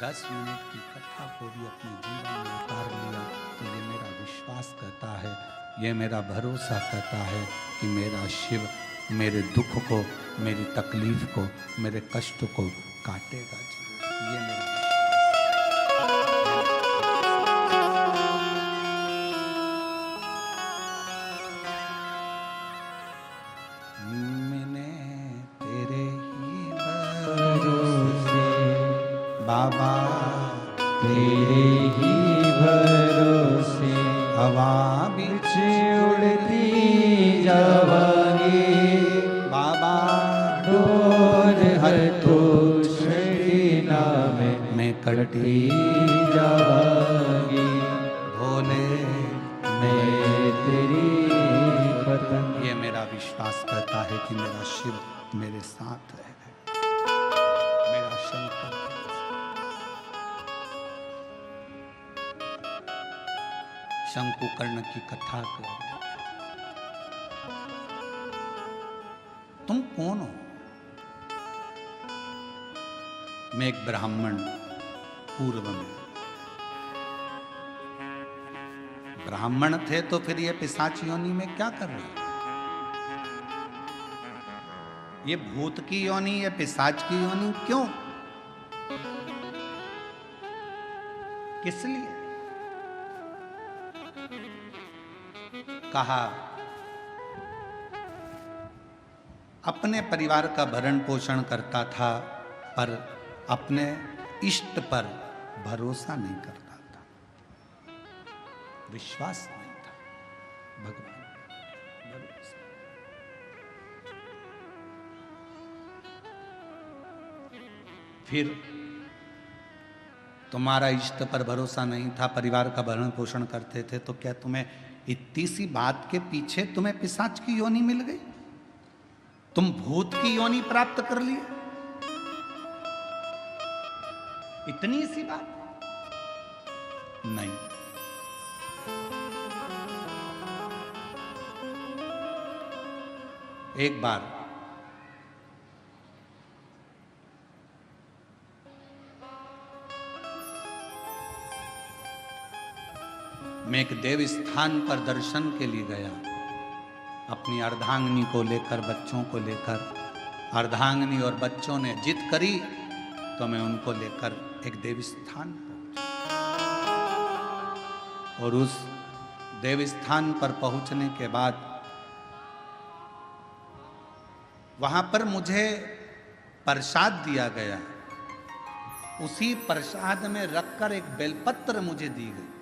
10 मिनट की कथा को भी अपने जीवन में उतार लिया, तो ये मेरा विश्वास कहता है, ये मेरा भरोसा कहता है कि मेरा शिव मेरे दुख को, मेरी तकलीफ को, मेरे कष्ट को काटेगा जरूर। ये मेरा बाबा तेरे ही भरोसे हवा बिच उड़ती जावांगी। बाबा डोर है तो छड़ी में कटी जावांगी। भोले मैं तेरी पतंग। ये मेरा विश्वास करता है कि मेरा शिव मेरे साथ है, मेरा शंकर। शंकुकर्ण की कथा को, तुम कौन हो? मैं एक ब्राह्मण, पूर्व में ब्राह्मण थे, तो फिर ये पिशाच योनि में क्या कर रहे हैं? ये भूत की योनि, ये पिशाच की योनि क्यों? किस लिए? कहा अपने परिवार का भरण पोषण करता था, पर अपने इष्ट पर भरोसा नहीं करता था, विश्वास नहीं था। भगवान भरोसा। फिर तुम्हारा इष्ट पर भरोसा नहीं था, परिवार का भरण पोषण करते थे, तो क्या तुम्हें इतनी सी बात के पीछे तुम्हें पिशाच की योनि मिल गई? तुम भूत की योनि प्राप्त कर लिए? इतनी सी बात? नहीं। एक बार मैं एक देव स्थान पर दर्शन के लिए गया, अपनी अर्धांगिनी को लेकर, बच्चों को लेकर। अर्धांगिनी और बच्चों ने जिद करी तो मैं उनको लेकर एक देव स्थान पहुंचा। और उस देव स्थान पर पहुंचने के बाद वहां पर मुझे प्रसाद दिया गया। उसी प्रसाद में रखकर एक बेलपत्र मुझे दी गई।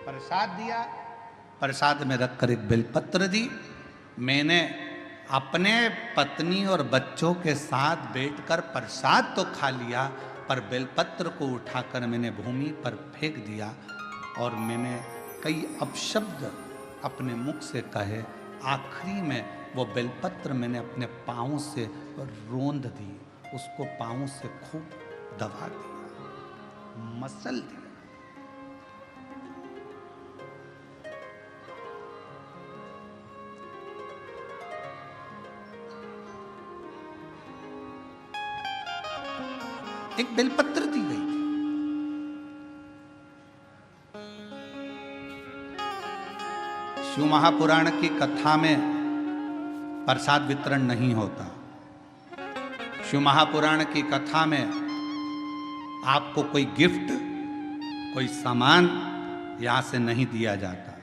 प्रसाद दिया, प्रसाद में रखकर एक बेलपत्र दी। मैंने अपने पत्नी और बच्चों के साथ बैठकर प्रसाद तो खा लिया, पर बेलपत्र को उठाकर मैंने भूमि पर फेंक दिया, और मैंने कई अपशब्द अपने मुख से कहे। आखिरी में वो बेलपत्र मैंने अपने पाँव से रोंद दी, उसको पाँव से खूब दबा दिया, मसल दिया। एक बेलपत्र दी गई थी। शिव महापुराण की कथा में प्रसाद वितरण नहीं होता। शिव महापुराण की कथा में आपको कोई गिफ्ट, कोई सामान यहां से नहीं दिया जाता।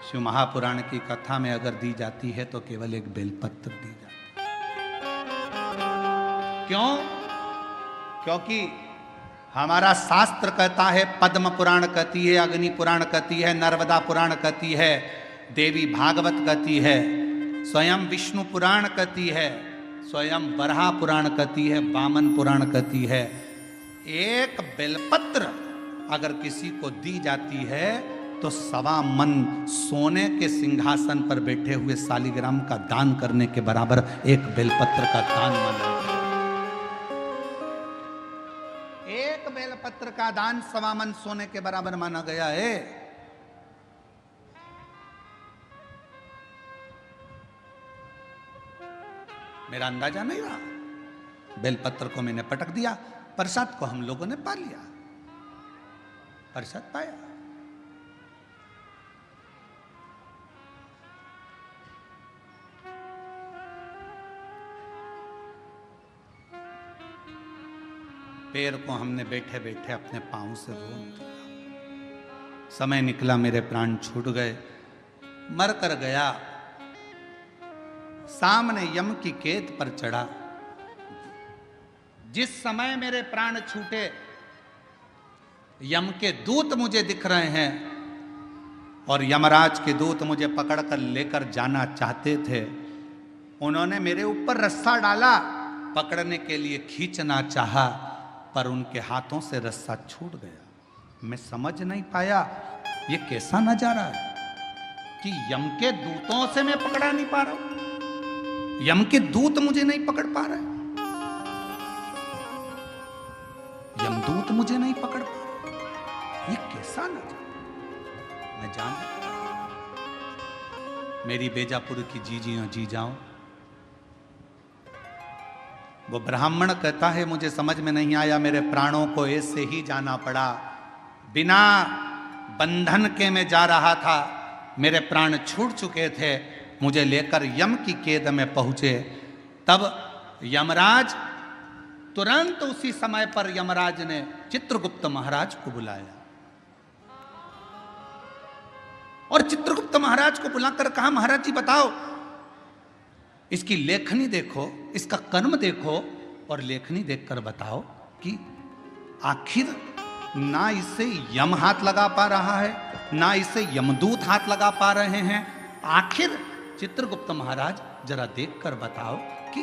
शिव महापुराण की कथा में अगर दी जाती है तो केवल एक बेलपत्र दी जाती है। क्यों? क्योंकि हमारा शास्त्र कहता है, पद्म पुराण कहती है, अग्नि पुराण कहती है, नर्मदा पुराण कहती है, देवी भागवत कहती है, स्वयं विष्णु पुराण कहती है, स्वयं वराह पुराण कहती है, वामन पुराण कहती है। एक बेलपत्र अगर किसी को दी जाती है तो 1.25 मन सोने के सिंहासन पर बैठे हुए शालिग्राम का दान करने के बराबर एक बेलपत्र का दान माना गया। एक बेलपत्र का दान 1.25 मन सोने के बराबर माना गया है। मेरा अंदाजा नहीं रहा, बेलपत्र को मैंने पटक दिया, प्रसाद को हम लोगों ने पा लिया, प्रसाद पाया। पैर को हमने बैठे बैठे अपने पांव से रोन दिया। समय निकला, मेरे प्राण छूट गए, मर कर गया। सामने यम की केत पर चढ़ा। जिस समय मेरे प्राण छूटे, यम के दूत मुझे दिख रहे हैं और यमराज के दूत मुझे पकड़कर लेकर जाना चाहते थे। उन्होंने मेरे ऊपर रस्सा डाला, पकड़ने के लिए खींचना चाहा, पर उनके हाथों से रस्सा छूट गया। मैं समझ नहीं पाया ये कैसा नजारा है कि यम के दूतों से मैं पकड़ा नहीं पा रहा हूं, यम के दूत मुझे नहीं पकड़ पा रहे, यमदूत मुझे नहीं पकड़ पा रहे। ये कैसा नजारा। मैं जान मेरी बेजापुर की जीजियों जी जाऊं, वो ब्राह्मण कहता है मुझे समझ में नहीं आया, मेरे प्राणों को ऐसे ही जाना पड़ा, बिना बंधन के मैं जा रहा था, मेरे प्राण छूट चुके थे, मुझे लेकर यम की कैद में पहुंचे। तब यमराज तुरंत उसी समय पर यमराज ने चित्रगुप्त महाराज को बुलाया और चित्रगुप्त महाराज को बुलाकर कहा, महाराज जी बताओ, इसकी लेखनी देखो, इसका कर्म देखो और लेखनी देखकर बताओ कि आखिर ना इसे यम हाथ लगा पा रहा है, ना इसे यमदूत हाथ लगा पा रहे हैं। आखिर चित्रगुप्त महाराज जरा देखकर बताओ कि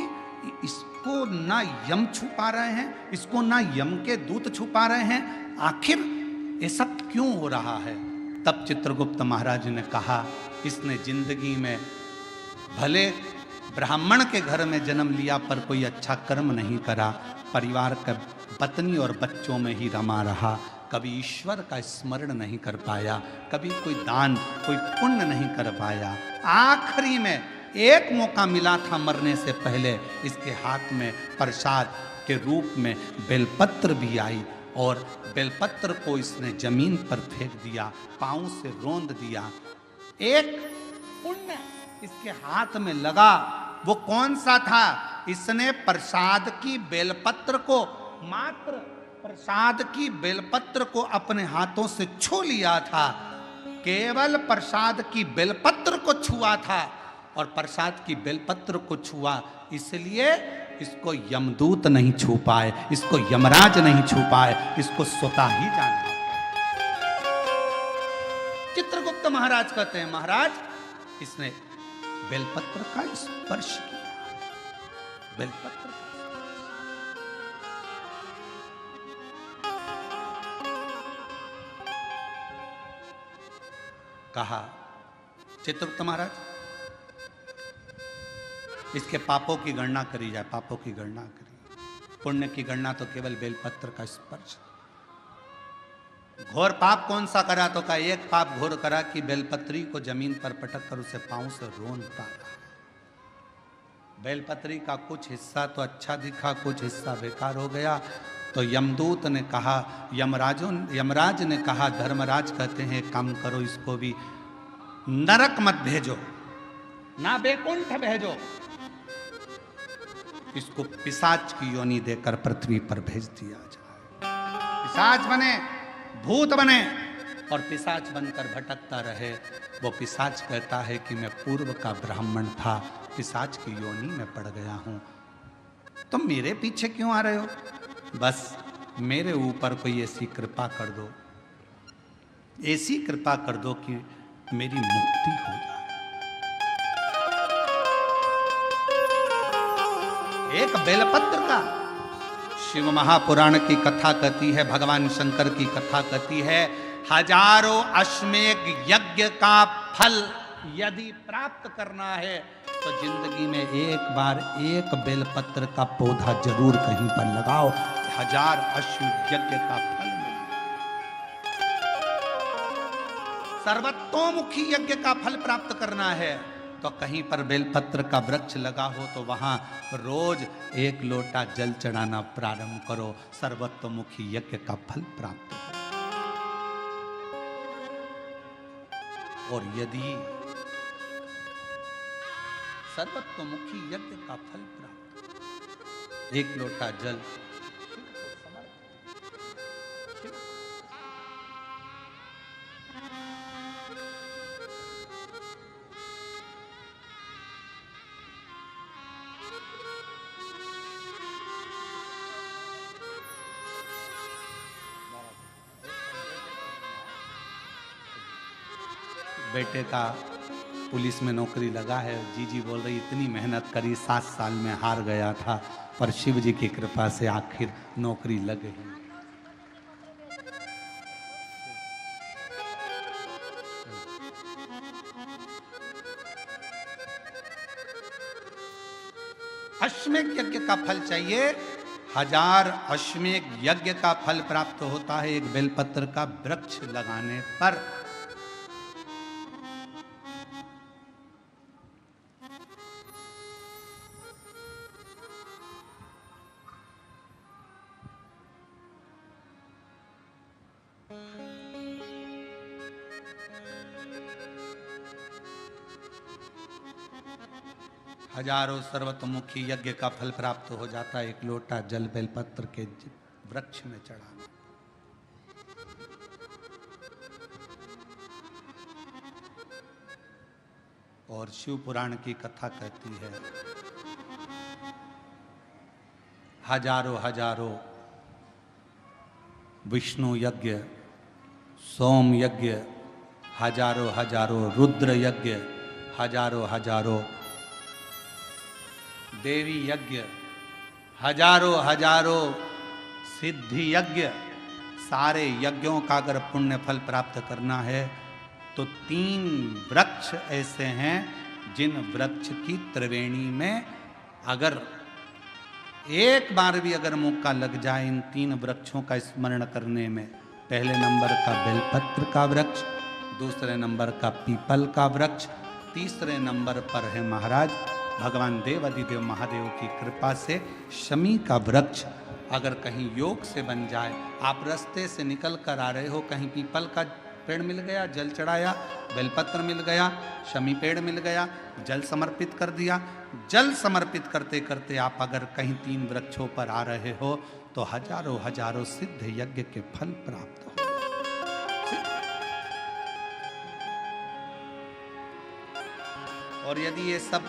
इसको ना यम छू पा रहे हैं, इसको ना यम के दूत छू पा रहे हैं, आखिर ऐसा क्यों हो रहा है। तब चित्रगुप्त महाराज ने कहा, इसने जिंदगी में भले ब्राह्मण के घर में जन्म लिया पर कोई अच्छा कर्म नहीं करा, परिवार का पत्नी और बच्चों में ही रमा रहा, कभी ईश्वर का स्मरण नहीं कर पाया, कभी कोई दान, कोई पुण्य नहीं कर पाया। आखिरी में एक मौका मिला था मरने से पहले, इसके हाथ में प्रसाद के रूप में बेलपत्र भी आई और बेलपत्र को इसने जमीन पर फेंक दिया, पांव से रोंद दिया। एक पुण्य इसके हाथ में लगा, वो कौन सा था? इसने प्रसाद की बेलपत्र को, मात्र प्रसाद की बेलपत्र को अपने हाथों से छू लिया था, केवल प्रसाद की बेलपत्र को छुआ था और प्रसाद की बेलपत्र को छुआ, इसलिए इसको यमदूत नहीं छू पाए, इसको यमराज नहीं छू पाए, इसको स्वतः ही जाना। चित्रगुप्त महाराज कहते हैं, महाराज इसने बेलपत्र का स्पर्श किया, बेलपत्र कहा, चित्रगुप्त महाराज इसके पापों की गणना करी जाए, पापों की गणना करी, पुण्य की गणना तो केवल बेलपत्र का स्पर्श। घोर पाप कौन सा करा? तो का एक पाप घोर करा कि बेलपत्री को जमीन पर पटक कर उसे पांव से रोनता रहा। बेलपत्री का कुछ हिस्सा तो अच्छा दिखा, कुछ हिस्सा बेकार हो गया। तो यमदूत ने कहा, यमराज ने कहा, धर्मराज कहते हैं काम करो, इसको भी नरक मत भेजो, ना बैकुंठ भेजो, इसको पिशाच की योनि देकर पृथ्वी पर भेज दिया जाए। पिशाच बने, भूत बने और पिशाच बनकर भटकता रहे। वो पिशाच कहता है कि मैं पूर्व का ब्राह्मण था, पिशाच की योनि में पड़ गया हूं, तुम मेरे पीछे क्यों आ रहे हो? बस मेरे ऊपर कोई ऐसी कृपा कर दो, ऐसी कृपा कर दो कि मेरी मुक्ति हो जाए। एक बेलपत्र का शिव महापुराण की कथा कहती है, भगवान शंकर की कथा कहती है, हजारों अश्वमेध यज्ञ का फल यदि प्राप्त करना है तो जिंदगी में एक बार एक बेलपत्र का पौधा जरूर कहीं पर लगाओ, 1000 अश्वमेध यज्ञ का फल मिलेगा। सर्वतोमुखी यज्ञ का फल प्राप्त करना है तो कहीं पर बेलपत्र का वृक्ष लगा हो तो वहां रोज 1 लोटा जल चढ़ाना प्रारंभ करो, सर्वतोमुखी यज्ञ का फल प्राप्त हो। और यदि सर्वतोमुखी यज्ञ का फल प्राप्त, 1 लोटा जल बेटे का पुलिस में नौकरी लगा है। जीजी बोल रही इतनी मेहनत करी, 7 साल में हार गया था, पर शिव जी की कृपा से आखिर नौकरी लग गई। अश्वमेध यज्ञ का फल चाहिए, 1000 अश्वमेध यज्ञ का फल प्राप्त होता है एक बेलपत्र का वृक्ष लगाने पर। हजारों सर्वतोमुखी यज्ञ का फल प्राप्त हो जाता है, 1 लोटा जल बेलपत्र के वृक्ष में चढ़ाना। और शिव पुराण की कथा कहती है, हजारों विष्णु यज्ञ, सोम यज्ञ, हजारों रुद्र यज्ञ, हजारों देवी यज्ञ, हजारों सिद्धि यज्ञ, सारे यज्ञों का अगर पुण्य फल प्राप्त करना है तो 3 वृक्ष ऐसे हैं जिन वृक्ष की त्रिवेणी में अगर एक बार भी अगर मौका लग जाए इन 3 वृक्षों का स्मरण करने में, पहले नंबर का बेलपत्र का वृक्ष, दूसरे नंबर का पीपल का वृक्ष, तीसरे नंबर पर है महाराज भगवान देव अधिदेव महादेव की कृपा से शमी का वृक्ष। अगर कहीं योग से बन जाए, आप रास्ते से निकल कर आ रहे हो, कहीं पीपल का पेड़ मिल गया, जल चढ़ाया, बेलपत्र मिल गया, शमी पेड़ मिल गया, जल समर्पित कर दिया, जल समर्पित करते करते आप अगर कहीं 3 वृक्षों पर आ रहे हो तो हजारों सिद्ध यज्ञ के फल प्राप्त हो। और यदि ये सब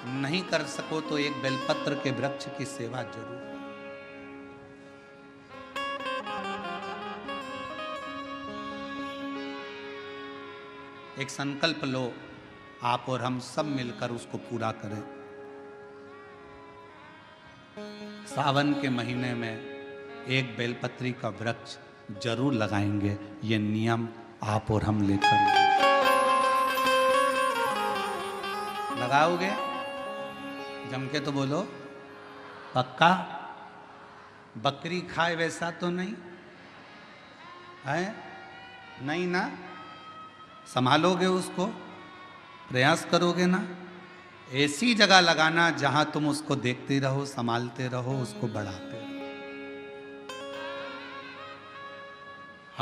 नहीं कर सको तो एक बेलपत्र के वृक्ष की सेवा जरूर। एक संकल्प लो, आप और हम सब मिलकर उसको पूरा करें। सावन के महीने में एक बेलपत्री का वृक्ष जरूर लगाएंगे, ये नियम आप और हम लेकर लगाओगे। जम के तो बोलो, पक्का? बकरी खाए वैसा तो नहीं है? नहीं ना? संभालोगे उसको, प्रयास करोगे ना? ऐसी जगह लगाना जहां तुम उसको देखते रहो, संभालते रहो, उसको बढ़ाते रहो।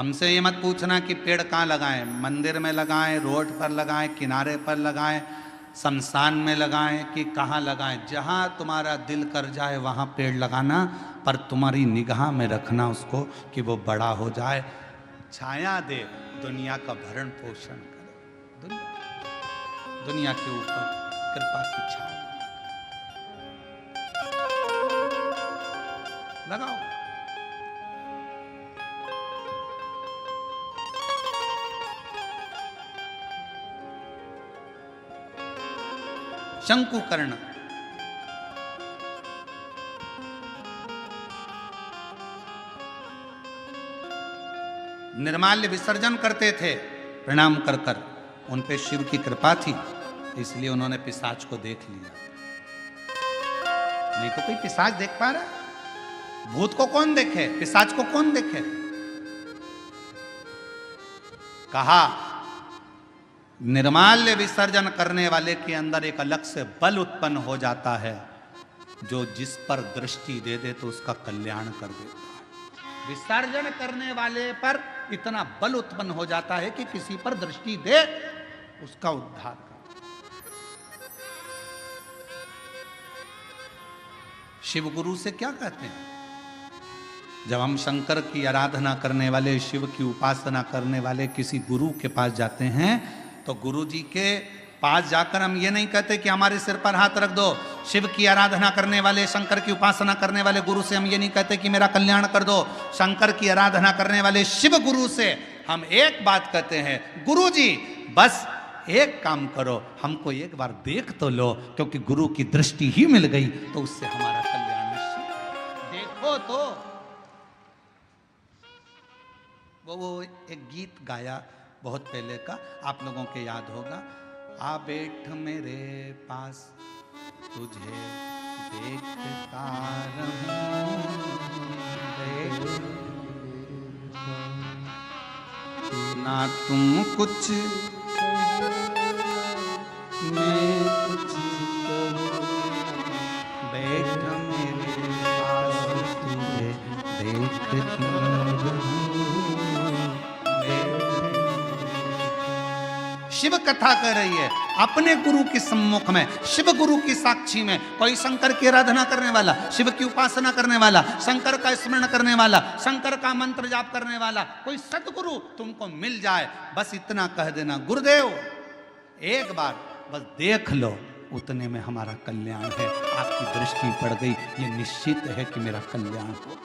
हमसे ये मत पूछना कि पेड़ कहाँ लगाएं, मंदिर में लगाएं, रोड पर लगाएं, किनारे पर लगाएं, शमशान में लगाएं कि कहाँ लगाएं। जहाँ तुम्हारा दिल कर जाए वहाँ पेड़ लगाना, पर तुम्हारी निगाह में रखना उसको कि वो बड़ा हो जाए, छाया दे, दुनिया का भरण पोषण करे, दुनिया के ऊपर कृपा की छाया लगाओ। शंकुकर्ण निर्माल्य विसर्जन करते थे प्रणाम कर कर, उन पे शिव की कृपा थी, इसलिए उन्होंने पिशाच को देख लिया। नहीं तो कोई पिशाच देख पा रहा? भूत को कौन देखे, पिशाच को कौन देखे? कहा निर्माल्य विसर्जन करने वाले के अंदर एक अलग से बल उत्पन्न हो जाता है, जो जिस पर दृष्टि दे दे तो उसका कल्याण कर देता है। विसर्जन करने वाले पर इतना बल उत्पन्न हो जाता है कि किसी पर दृष्टि दे उसका उद्धार कर। शिव गुरु से क्या कहते हैं? जब हम शंकर की आराधना करने वाले, शिव की उपासना करने वाले किसी गुरु के पास जाते हैं, तो गुरु जी के पास जाकर हम ये नहीं कहते कि हमारे सिर पर हाथ रख दो। शिव की आराधना करने वाले, शंकर की उपासना करने वाले गुरु से हम ये नहीं कहते कि मेरा कल्याण कर दो। शंकर की आराधना करने वाले शिव गुरु से हम एक बात कहते हैं, गुरु जी बस एक काम करो, हमको एक बार देख तो लो, क्योंकि गुरु की दृष्टि ही मिल गई तो उससे हमारा कल्याण निश्चित है। देखो तो वो एक गीत गाया बहुत पहले का, आप लोगों के याद होगा, आ बैठ मेरे पास तुझे देखता रहूं, ना तुम कुछ मैं कुछ कहूं, बैठ मेरे पास तुझे देखती रहूं। शिव कथा कर रही है अपने गुरु के सम्मुख में, शिव गुरु की साक्षी में। कोई शंकर की आराधना करने वाला, शिव की उपासना करने वाला, शंकर का स्मरण करने वाला, शंकर का मंत्र जाप करने वाला कोई सदगुरु तुमको मिल जाए, बस इतना कह देना, गुरुदेव एक बार बस देख लो, उतने में हमारा कल्याण है। आपकी दृष्टि पड़ गई, ये निश्चित है कि मेरा कल्याण हो।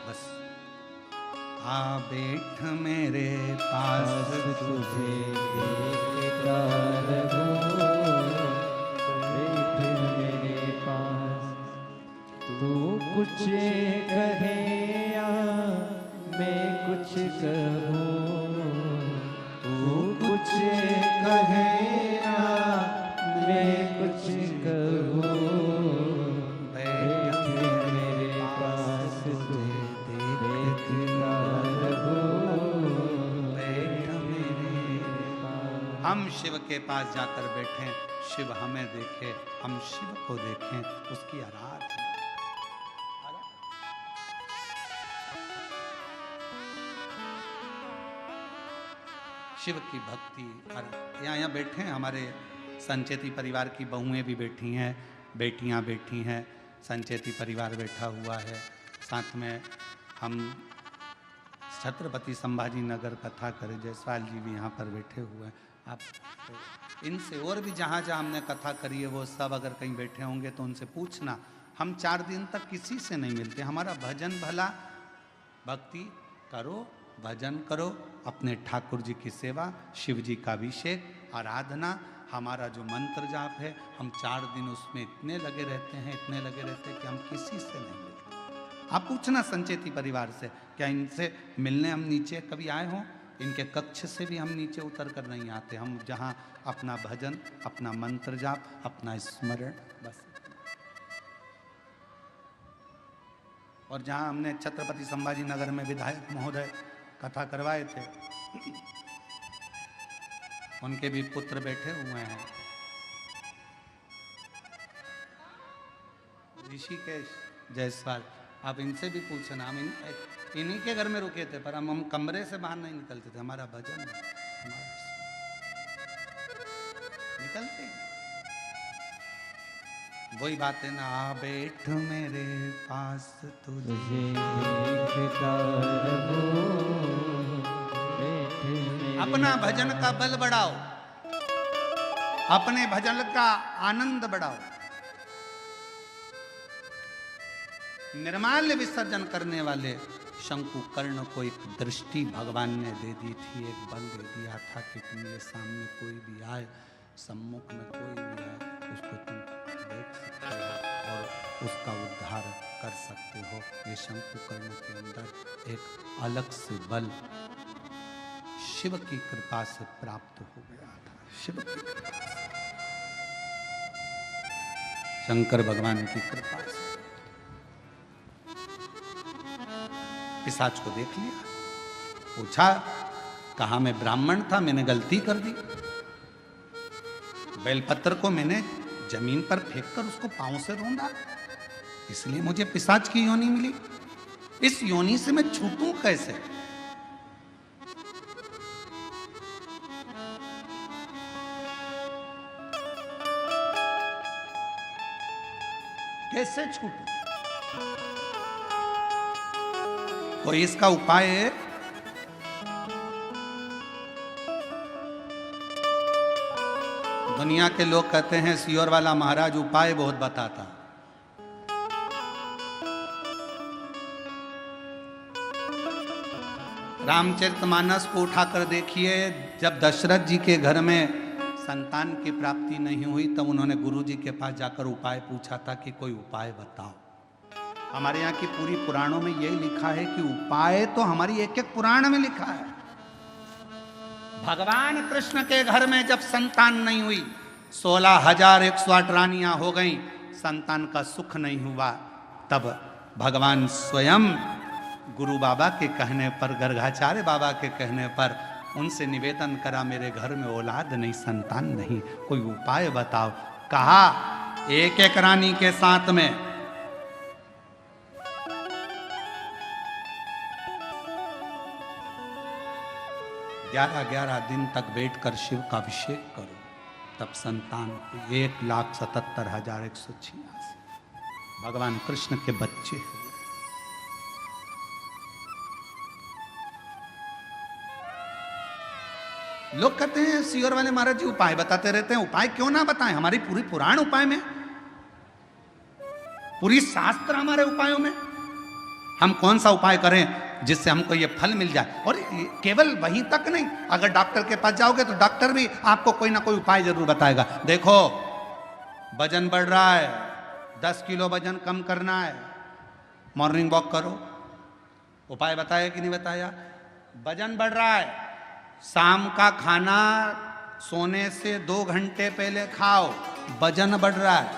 बस आ बैठ मेरे पास तुझे देखता रहूं, बैठ मेरे पास, तू कुछ कहे या मैं कुछ कहूं, तू कुछ कहे या मैं कुछ कहूं, बैठ मेरे पास तुझे देखता रहूं, बैठ मेरे पास। हम शिव के पास जाकर बैठें, शिव हमें देखे, हम शिव को देखें, उसकी आराधना। शिव की भक्ति। यहाँ बैठे हैं हमारे संचेती परिवार की बहुएं भी बैठी हैं, बेटियां बैठी हैं, संचेती परिवार बैठा हुआ है, साथ में हम छत्रपति संभाजी नगर कथा करे जयसवाल जी भी यहाँ पर बैठे हुए हैं। आप तो इनसे और भी जहाँ जहाँ हमने कथा करी है वो सब अगर कहीं बैठे होंगे तो उनसे पूछना। हम 4 दिन तक किसी से नहीं मिलते, हमारा भजन भला, भक्ति करो, भजन करो, अपने ठाकुर जी की सेवा, शिव जी का अभिषेक, आराधना, हमारा जो मंत्र जाप है, हम 4 दिन उसमें इतने लगे रहते हैं, इतने लगे रहते हैं कि हम किसी से नहीं मिलते। आप पूछना संचेती परिवार से, क्या इनसे मिलने हम नीचे कभी आए हों? इनके कक्ष से भी हम नीचे उतर कर नहीं आते, हम जहाँ अपना भजन, अपना मंत्र जाप, अपना स्मरण, बस। और जहाँ हमने छत्रपति संभाजी नगर में विधायक महोदय कथा करवाए थे, उनके भी पुत्र बैठे हुए हैं, ऋषिकेश जायसवाल। आप इनसे भी पूछना, हम इन्हीं के घर में रुके थे, पर हम कमरे से बाहर नहीं निकलते थे। हमारा भजन निकलते वही बात है ना, आ बैठ मेरे पास तुझे देखता रहूं, बैठ मेरे अपना भजन का बल बढ़ाओ, अपने भजन का आनंद बढ़ाओ। निर्माल्य विसर्जन करने वाले शंकु कर्ण को एक दृष्टि भगवान ने दे दी थी, एक बल दे दिया था कि तुम्हारे सामने कोई भी आए, सम्मुख में कोई भी आए, उसको तुम देख सकते हो और उसका उद्धार कर सकते हो। ये शंकु कर्ण के अंदर एक अलग से बल शिव की कृपा से प्राप्त हो गया था। शिव की कृपा से, शंकर भगवान की कृपा से पिशाच को देख लिया, पूछा, कहा मैं ब्राह्मण था, मैंने गलती कर दी, बेलपत्र को मैंने जमीन पर फेंककर उसको पांव से रौंदा, इसलिए मुझे पिशाच की योनि मिली। इस योनि से मैं छूटूं कैसे? कैसे छूटूं? कोई इसका उपाय है? दुनिया के लोग कहते हैं सियोर वाला महाराज उपाय बहुत बताता। रामचरितमानस को उठाकर देखिए, जब दशरथ जी के घर में संतान की प्राप्ति नहीं हुई तब उन्होंने गुरु जी के पास जाकर उपाय पूछा था कि कोई उपाय बताओ। हमारे यहाँ की पूरी पुराणों में यही लिखा है कि उपाय तो हमारी एक एक पुराण में लिखा है। भगवान कृष्ण के घर में जब संतान नहीं हुई, 16,108 रानियां हो गईं, संतान का सुख नहीं हुआ, तब भगवान स्वयं गुरु बाबा के कहने पर, गर्गाचार्य बाबा के कहने पर उनसे निवेदन करा, मेरे घर में औलाद नहीं, संतान नहीं, कोई उपाय बताओ। कहा एक एक रानी के साथ में 11-11 दिन तक बैठकर शिव का अभिषेक करो, तब संतान 1,77,186 भगवान कृष्ण के बच्चे हुए। लोग कहते हैं सियोर वाले महाराज जी उपाय बताते रहते हैं, उपाय क्यों ना बताएं? हमारी पूरी पुराण उपाय में, पूरी शास्त्र हमारे उपायों में। हम कौन सा उपाय करें जिससे हमको ये फल मिल जाए? और केवल वहीं तक नहीं, अगर डॉक्टर के पास जाओगे तो डॉक्टर भी आपको कोई ना कोई उपाय जरूर बताएगा। देखो वजन बढ़ रहा है, 10 किलो वजन कम करना है, मॉर्निंग वॉक करो। उपाय बताया कि नहीं बताया? वजन बढ़ रहा है, शाम का खाना सोने से 2 घंटे पहले खाओ, वजन बढ़ रहा है।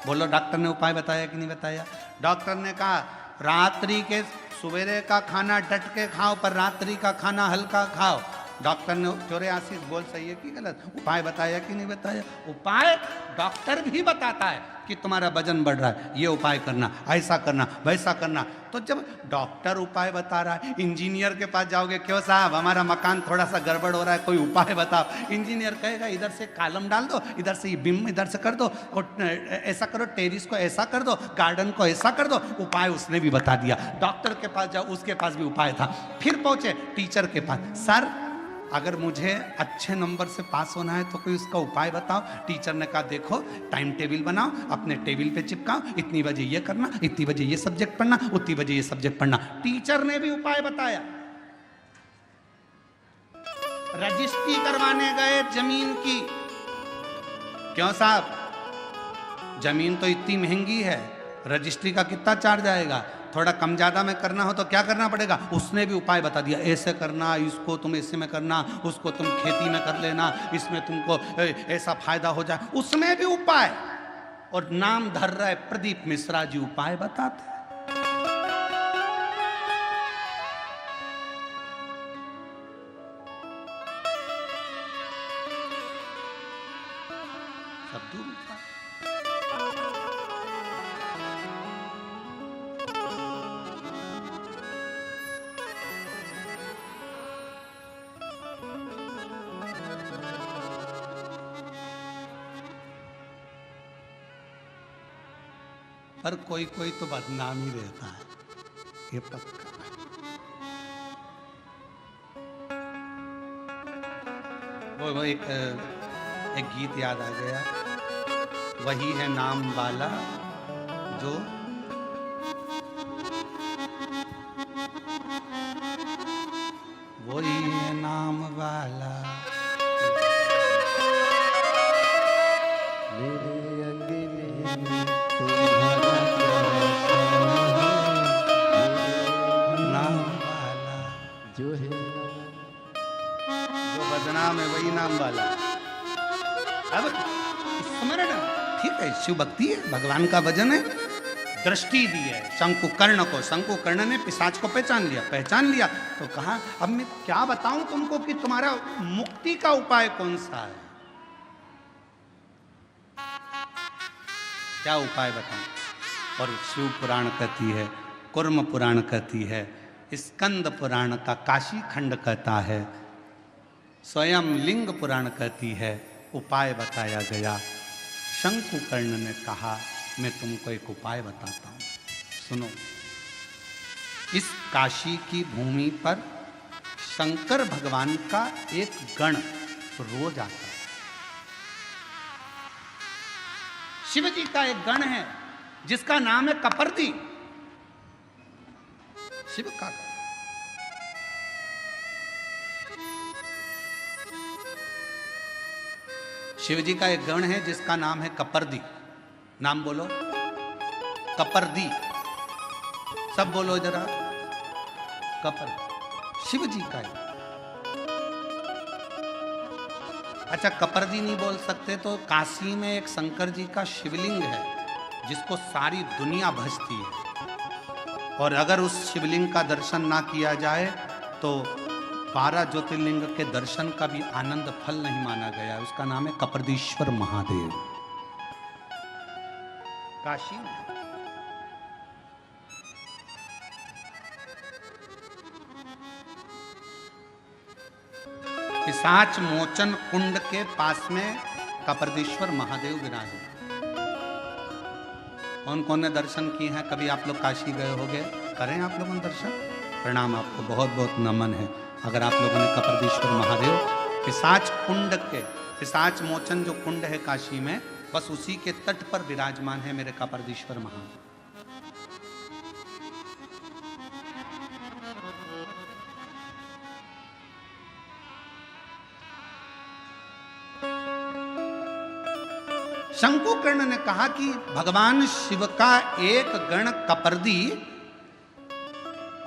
बोलो डॉक्टर ने उपाय बताया कि नहीं बताया? डॉक्टर ने कहा रात्रि के सवेरे का खाना डट के खाओ, पर रात्रि का खाना हल्का खाओ। डॉक्टर ने, चोरे आशीष बोल सही है कि गलत? उपाय बताया कि नहीं बताया? उपाय डॉक्टर भी बताता है कि तुम्हारा वजन बढ़ रहा है, ये उपाय करना, ऐसा करना, वैसा करना। तो जब डॉक्टर उपाय बता रहा है, इंजीनियर के पास जाओगे, क्यों साहब हमारा मकान थोड़ा सा गड़बड़ हो रहा है, कोई उपाय बताओ। इंजीनियर कहेगा इधर से कॉलम डाल दो, इधर से ये बिम इधर से कर दो, और ऐसा करो, टेरिस को ऐसा कर दो, गार्डन को ऐसा कर दो। उपाय उसने भी बता दिया। डॉक्टर के पास जाओ, उसके पास भी उपाय था। फिर पहुंचे टीचर के पास, सर अगर मुझे अच्छे नंबर से पास होना है तो कोई उसका उपाय बताओ। टीचर ने कहा देखो टाइम टेबल बनाओ, अपने टेबल पे चिपकाओ, इतनी बजे ये करना, इतनी बजे ये सब्जेक्ट पढ़ना, उतनी बजे ये सब्जेक्ट पढ़ना। टीचर ने भी उपाय बताया। रजिस्ट्री करवाने गए जमीन की, क्यों साहब जमीन तो इतनी महंगी है, रजिस्ट्री का कितना चार्ज आएगा? थोड़ा कम ज्यादा में करना हो तो क्या करना पड़ेगा? उसने भी उपाय बता दिया, ऐसे करना, इसको तुम ऐसे में करना, उसको तुम खेती में कर लेना, इसमें तुमको ऐसा फायदा हो जाए। उसमें भी उपाय। और नाम धर रहा है प्रदीप मिश्रा जी, उपाय बताते। सब दूर उपाय। पर कोई कोई तो बदनाम ही रहता है, ये पक्का। वो एक गीत याद आ गया, वही है नाम वाला जो वही है नाम वाला। मेरे अंगने में तुम्हारा नाम वाला जो है, जो बदनाम है वही नाम वाला। अब स्मरण ठीक है, शिव भक्ति है, भगवान का भजन है, दृष्टि दी है शंकुकर्ण को। शंकुकर्ण ने पिशाच को पहचान लिया तो कहा अब मैं क्या बताऊं तुमको कि तुम्हारा मुक्ति का उपाय कौन सा है, क्या उपाय बताऊं। और शिव पुराण कहती है, कुर्म पुराण कहती है, स्कंद पुराण का काशी खंड कहता है, स्वयं लिंग पुराण कहती है, उपाय बताया गया। शंकुकर्ण ने कहा मैं तुमको एक उपाय बताता हूं, सुनो। इस काशी की भूमि पर शंकर भगवान का एक गण रोज आता है। शिव जी का एक गण है जिसका नाम है कपर्दी, शिव का गण। शिव जी का एक गण है जिसका नाम है कपर्दी। नाम बोलो, कपर्दी, सब बोलो जरा, कपर्दी शिव जी का है। अच्छा, कपर्दी नहीं बोल सकते तो काशी में एक शंकर जी का शिवलिंग है जिसको सारी दुनिया भजती है, और अगर उस शिवलिंग का दर्शन ना किया जाए तो 12 ज्योतिर्लिंग के दर्शन का भी आनंद फल नहीं माना गया। उसका नाम है कपर्दीश्वर महादेव, काशी में। पिशाच मोचन कुंड के पास में कपर्दीश्वर महादेव विराजे। कौन कौन ने दर्शन किए हैं? कभी आप लोग काशी गए होंगे, करें आप लोगों ने दर्शन? प्रणाम, आपको बहुत बहुत नमन है। अगर आप लोगों ने कपर्दीश्वर महादेव पिशाच कुंड के, पिशाच मोचन जो कुंड है काशी में, बस उसी के तट पर विराजमान है मेरे कपर्दीश्वर महादेव। शंकुकर्ण ने कहा कि भगवान शिव का एक गण कपर्दी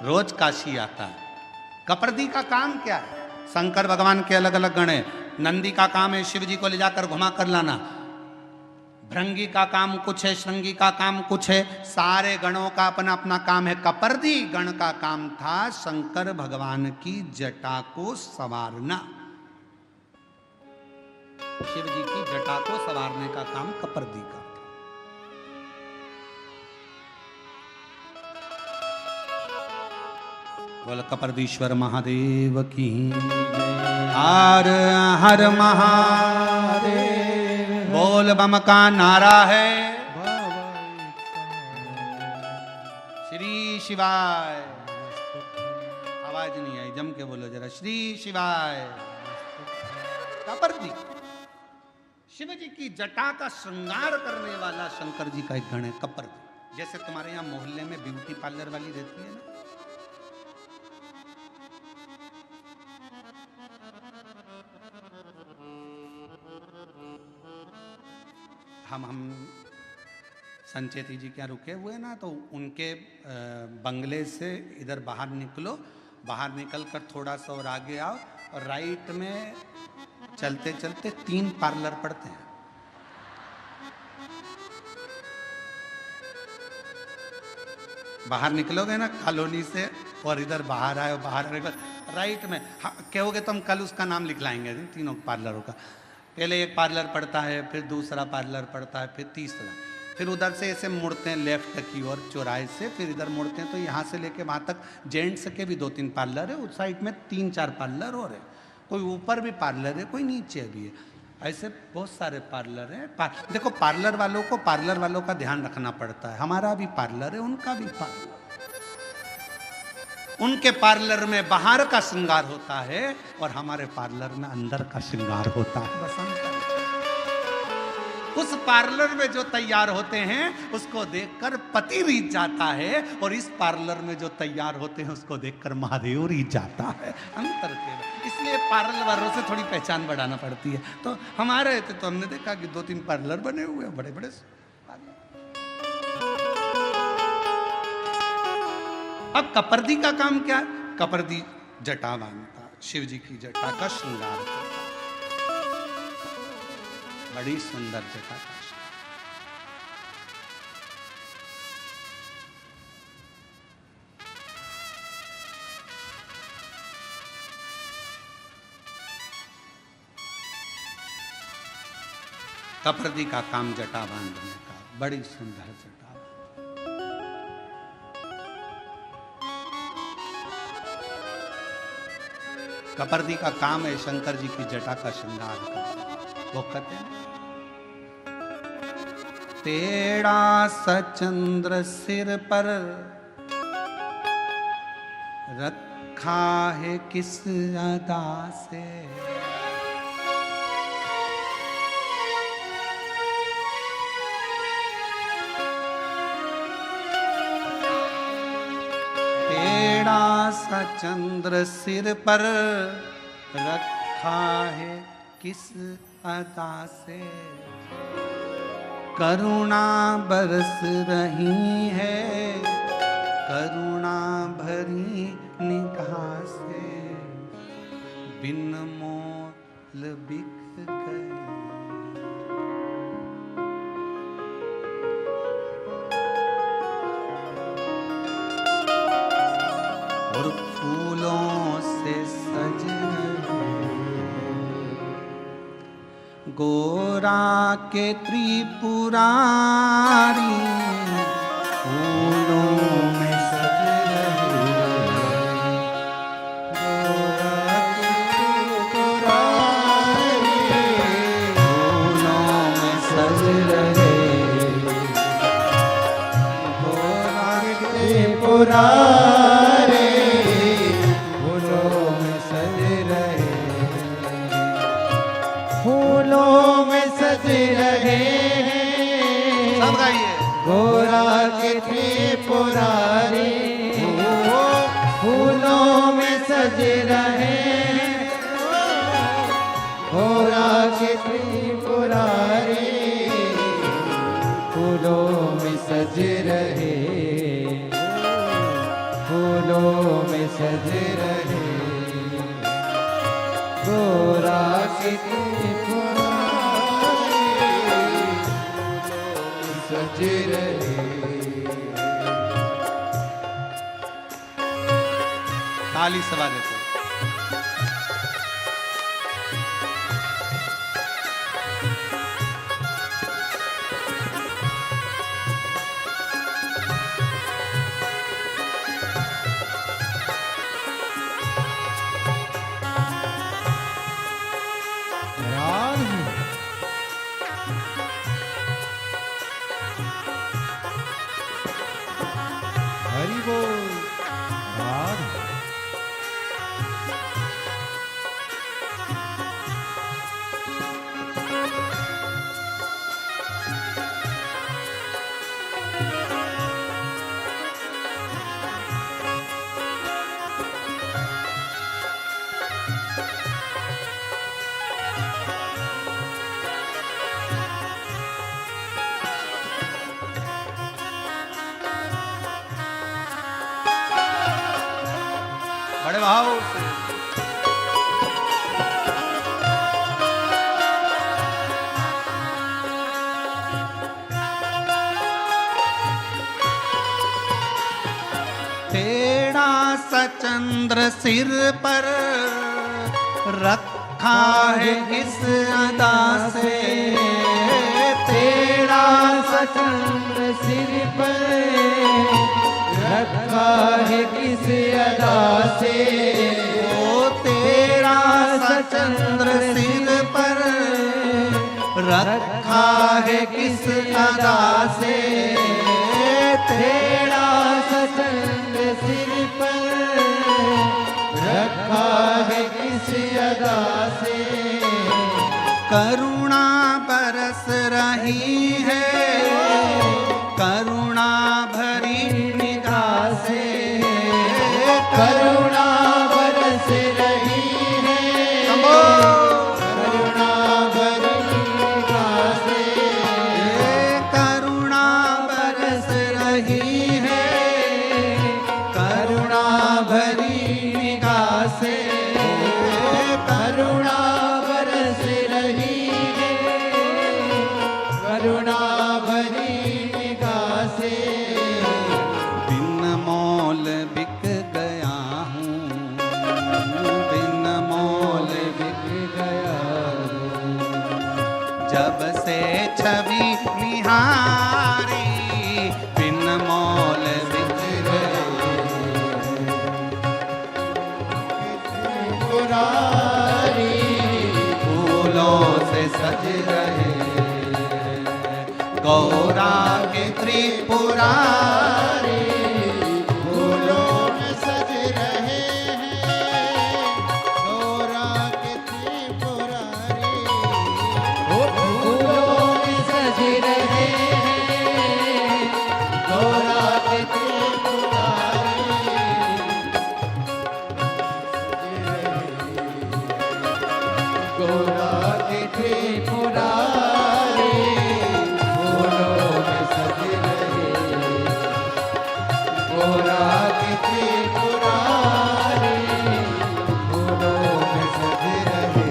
रोज काशी आता है। कपर्दी का काम क्या है? शंकर भगवान के अलग अलग गण है। नंदी का काम है शिव जी को ले जाकर घुमा कर लाना, भृंगी का काम कुछ है, श्रृंगी का काम कुछ है, सारे गणों का अपना अपना काम है। कपर्दी गण का काम था शंकर भगवान की जटा को संवारना। शिव जी की जटा को संवारने का काम कपर्दी का था। बोल कपर्दीश्वर महादेव की। हर हर महादेव, बोल बम का नारा है। श्री शिवाय, आवाज नहीं आई, जम के बोलो जरा, श्री शिवाय। कपर्दी शिव जी की जटा का श्रृंगार करने वाला शंकर जी का एक गण है कपर्दी। जैसे तुम्हारे यहाँ मोहल्ले में ब्यूटी पार्लर वाली रहती है ना, हम संचेती जी क्या रुके हुए ना, तो उनके बंगले से इधर बाहर निकलो, बाहर निकल कर थोड़ा सा और आगे आओ, और राइट में चलते चलते 3 पार्लर पड़ते हैं। बाहर निकलोगे ना कॉलोनी से और इधर बाहर आए, बाहर आने के बाद राइट में कहोगे तो हम कल उसका नाम लिख लाएंगे, तीनों पार्लरों का। पहले एक पार्लर पड़ता है, फिर दूसरा पार्लर पड़ता है, फिर तीसरा, फिर उधर से ऐसे मुड़ते हैं लेफ्ट की ओर चौराहे से, फिर इधर मुड़ते हैं तो यहाँ से लेके वहाँ तक जेंट्स के भी 2-3 पार्लर है, उस साइड में 3-4 पार्लर और है, कोई ऊपर भी पार्लर है, कोई नीचे भी है, ऐसे बहुत सारे पार्लर हैं। देखो पार्लर वालों का ध्यान रखना पड़ता है, हमारा भी पार्लर है, उनका भी पार्लर। उनके पार्लर में बाहर का श्रृंगार होता है और हमारे पार्लर में अंदर का श्रृंगार होता है। बसंत उस पार्लर में जो तैयार होते हैं उसको देखकर पति रीझ जाता है, और इस पार्लर में जो तैयार होते हैं उसको देखकर महादेव रीझ जाता है। अंतर के इसलिए पार्लर वालों से थोड़ी पहचान बढ़ाना पड़ती है। तो हमारे तो हमने देखा कि 2-3 पार्लर बने हुए हैं, बड़े बड़े। अब कपर्दी का काम क्या है? कपर्दी जटा बांधता, शिव जी की जटा का श्रृंगार करता, बड़ी सुंदर जटा का श्रृंगार। कपर्दी का काम जटा बांधने का, बड़ी सुंदर जटा। कपर्दी का काम है शंकर जी की जटा का श्रृंगार करना। वो कहते हैं तेरा सचंद्र सिर पर रखा है किस अदा से, सा चंद्र सिर पर रखा है किस अदा से, करुणा बरस रही है करुणा भरी निगाह से, बिन मोल बिक गई। और फूलों से सज गोरा के त्रिपुरारी, फूलों में सज गोरा के त्रिपुरारी, फूलों में सज रहे गोरा के त्रिपुरारी, गोरा के त्रिपुरारी, फूलों में सज रहे, गोरा के त्रिपुरारी, फूलों में सज रहे, फूलों में सज रहे, गोरा के त्रिपुरारी सज रहे। ताली सवा देते। हरि बोल। बड़े भाव से तेरा सचंद्र सिर पर रखा रखा है किस अदा से तेरा चंद्र सिर पर रखा है किस अदा से ओ तेरा चंद्र सिर पर रखा है किस अदा से तेरा चंद्र सिर पर रखा है किस अदा से करुणा बरस रही है करुणा भरी निगाह से करुणा बरस रही है करुणा भरी निगाह से करुणा बरस रही है करुणा भरी निगाह से करुणा बरस रही है करुणा भरी निगाह से बिन मोल बिक गया हूँ बिन मोल बिक गया जब से छवि निहारी बिन मोल बिक गए पुरारी फूलों से सज रहे गौरा के त्रिपुरारी फूलों में सज रहे हैं गौरा के त्रिपुरारी फूलों में सज रहे हैं गौरा के त्रिपुरारी गौरा के त्रिपुरारी फूलों में सज रहे गौरा के त्रिपुरारी फूलों में सज रहे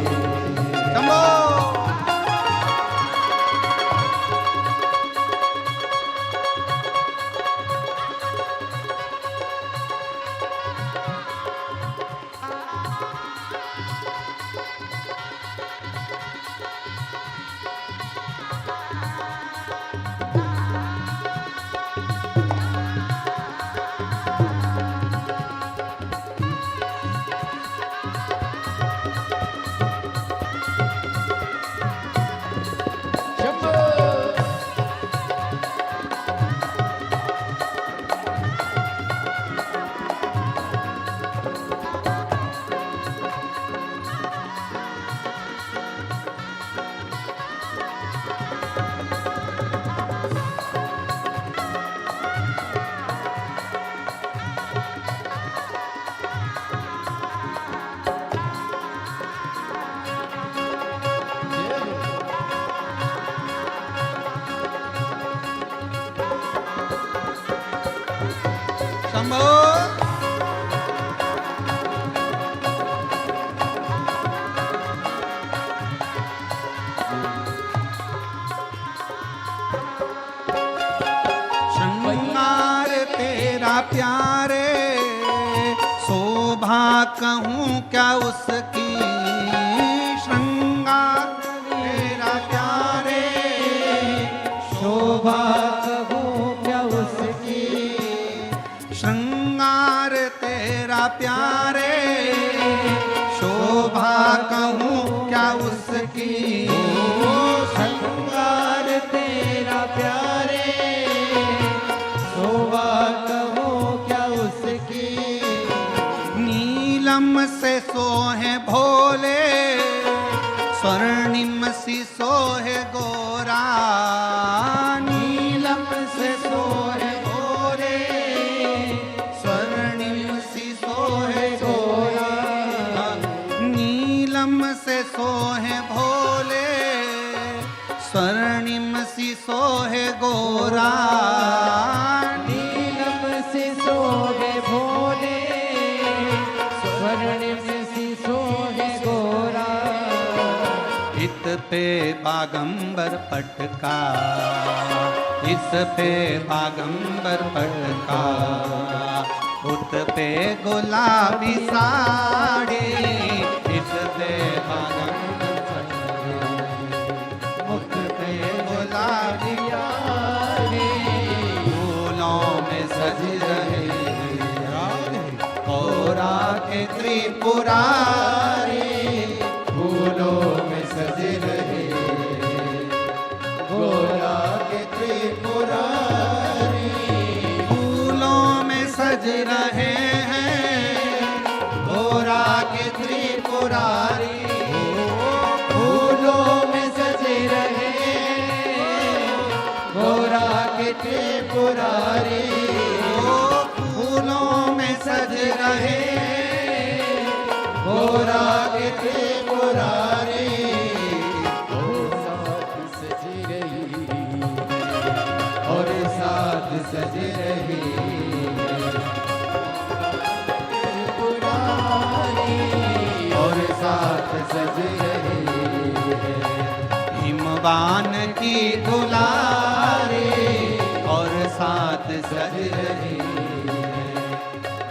शंभो शंभो श्रृंगार तेरा प्यारे शोभा कहूँ क्या उसकी श्रृंगार तेरा प्यारे शोभा कहूँ क्या उसकी श्रृंगार तेरा प्यारे शोभा कहूँ क्या उसकी श्रृंगार तेरा प्यारे शोभा कहूँ क्या उसकी नीलम से सोहे भोले स्वर्णिम सी सोहे गोरा नीलम से सोहे भोले स्वर्णिम सी सोहे गोरा नीलम से सोहे भोले स्वर्णिम सी सोहे गोरा नीलम से सोहे भोले स्वर्णिम सी सोहे गोरा इत पे बागंबर पटका इस पे बागंबर पटका उत पे गुलाबी साड़ी इस पे बागंबर त्रिपुरारी, फूलों में सज रहे गोरा के त्रिपुरारी, फूलों में सज रहे हैं गोरा के त्रिपुरारी, फूलों में सज रहे गोरा के त्रिपुरारी, फूलों में सज रहे गोरा के त्रिपुरारी, और साथ सज रही त्रिपुरारी, और साथ सज रही हिमवान की दुलारी, और साथ सज रही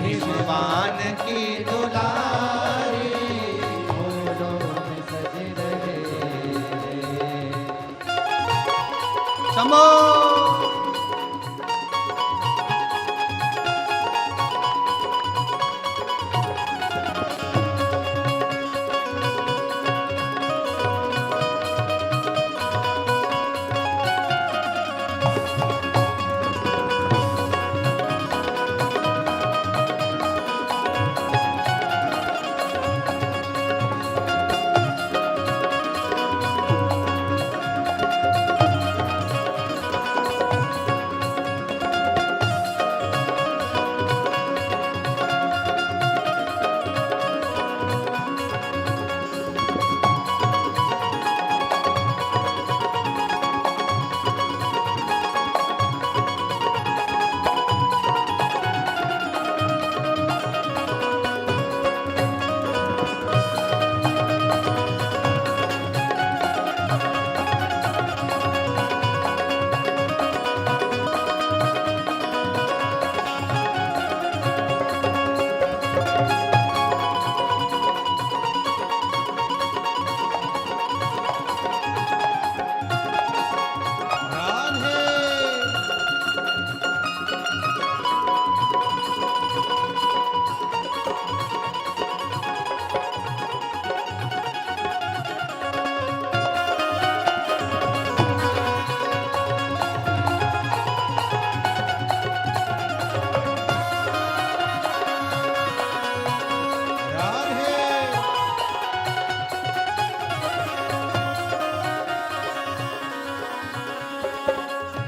हिमवान की दुलारी, फूलों में सज रहे शंभो।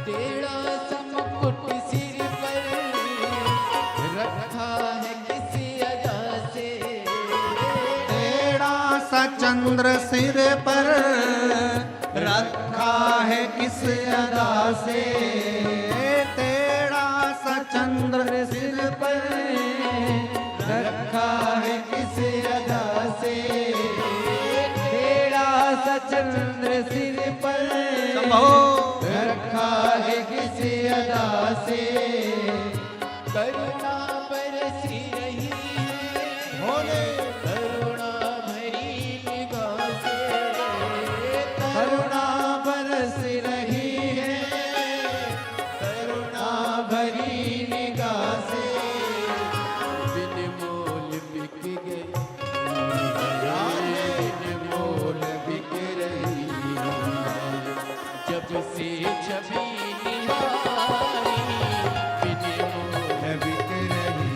तेरा सा मुकुट सिर पर रखा है किसी अदा से, तेरा सा चंद्र सिर पर रखा है किस अदा से, तेरा सा चंद्र सिर पर रखा है किसी अदा से, तेरा सा चंद्र सिर पर शंभो। रखा है किसी अदा से, करुणा बरसी रही है करुणा भरी निगाह से, करुणा बरस रही है करुणा भरी निगाह से, बिन मोल बिक गई बिन मोल बिक रही जब से छवि निहारी, बिन मोल बिक रही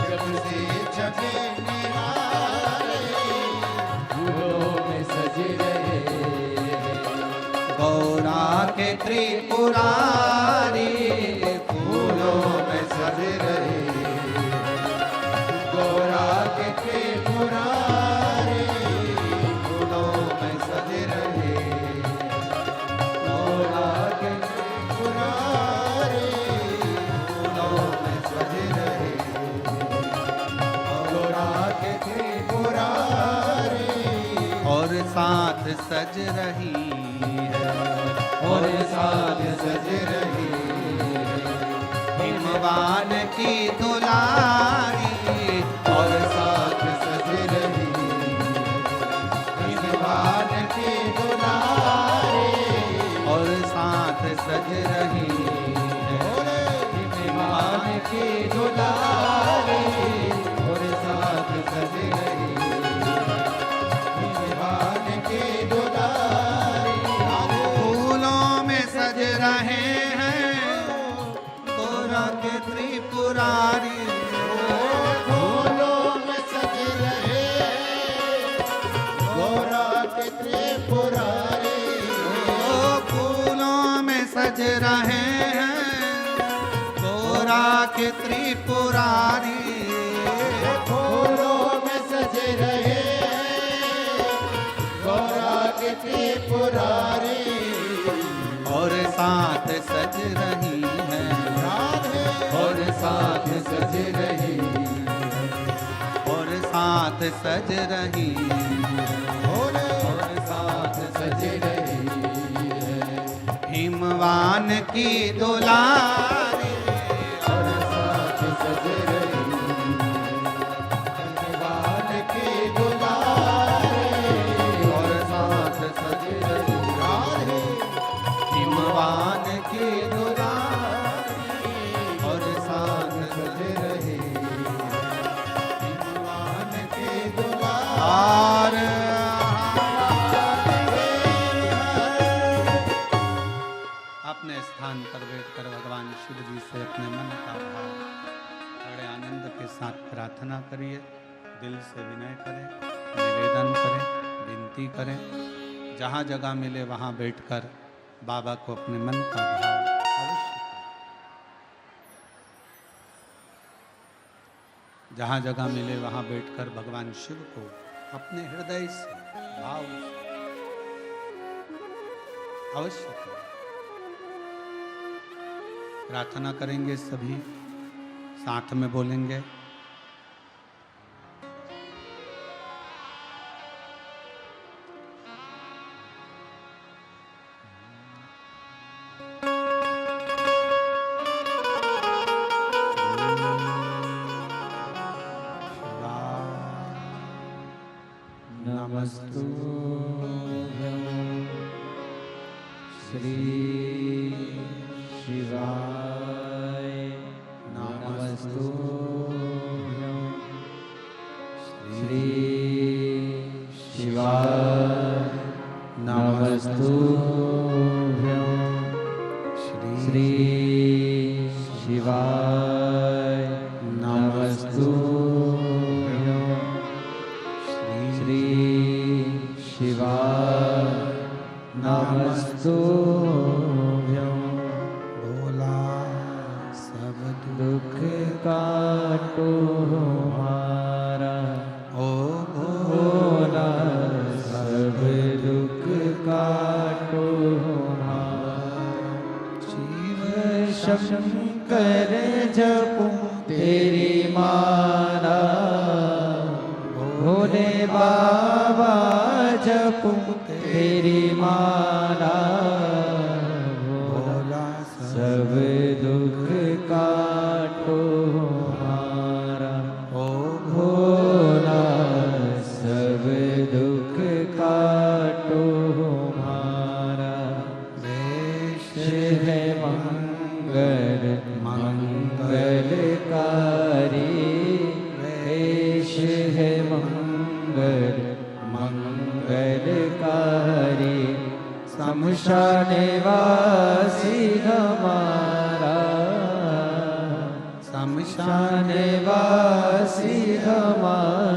जब से छवि निहारी, फूलों में सज रहे गौरा के त्रिपुरारी, फूलों में सज रहे गोरा के त्रिपुरारी, फूलों में सज रहे गोरा के त्रिपुरारी, फूलों में सज रहे गोरा के त्रिपुरारी, और साथ सज रही है और साथ सज रही हिमवान की दुलारी, और साथ सज रही हिमवान की दुलारी, और साथ सज रही हिमवान की दुलारी, और साथ रहे हैं गोरा के त्रिपुरारी। फूलों में सज रहे गोरा के त्रिपुरारी। फूलों में सज रहे हैं गोरा के त्रिपुरारी। फूलों में सज रहे गोरा के त्रिपुरारी। और साथ सज रही है और साथ सज रही और साथ सज रही और साथ सज रही हिमवान की दुलारी। और साथ सज रही हिमवान की दुलारी। और साथ सज रही हिमवान की दुलारी। और साथ सज रही हिमवान की दुलारी। अपने स्थान पर बैठकर भगवान शिव जी से अपने मन का भाव बड़े आनंद के साथ प्रार्थना करिए। दिल से विनय करें, निवेदन करें, विनती करें। जहाँ जगह मिले वहाँ बैठकर बाबा को अपने मन का भाव अवश्य करें। जहाँ जगह मिले वहाँ बैठकर भगवान शिव को अपने हृदय से भाव से अवश्य करें। प्रार्थना करेंगे, सभी साथ में बोलेंगे। नमस्तुभ्यं श्री शिवाय। नमस्तुभ्यं श्री शिवाय। नमस्तुभ्यं श्री शिवाय। नमस्तुभ्यं श्री शिवाय। नमस्तुभ्यं। भोला सब दुख काटो हमारा ओ भोला। सब दुख काटो हमारा। शिव शंकर जपूं तेरी माला। भोले बाबा जपूं तेरी माला। भोला सब दुख काटो हमारा ओ भोला। सब दुख काटो हमारा। वेश है मंगल मंगलकारी। वेश है मंगल मंगलकारी। शमशान वासी हमारा। शमशान वासी हमारा।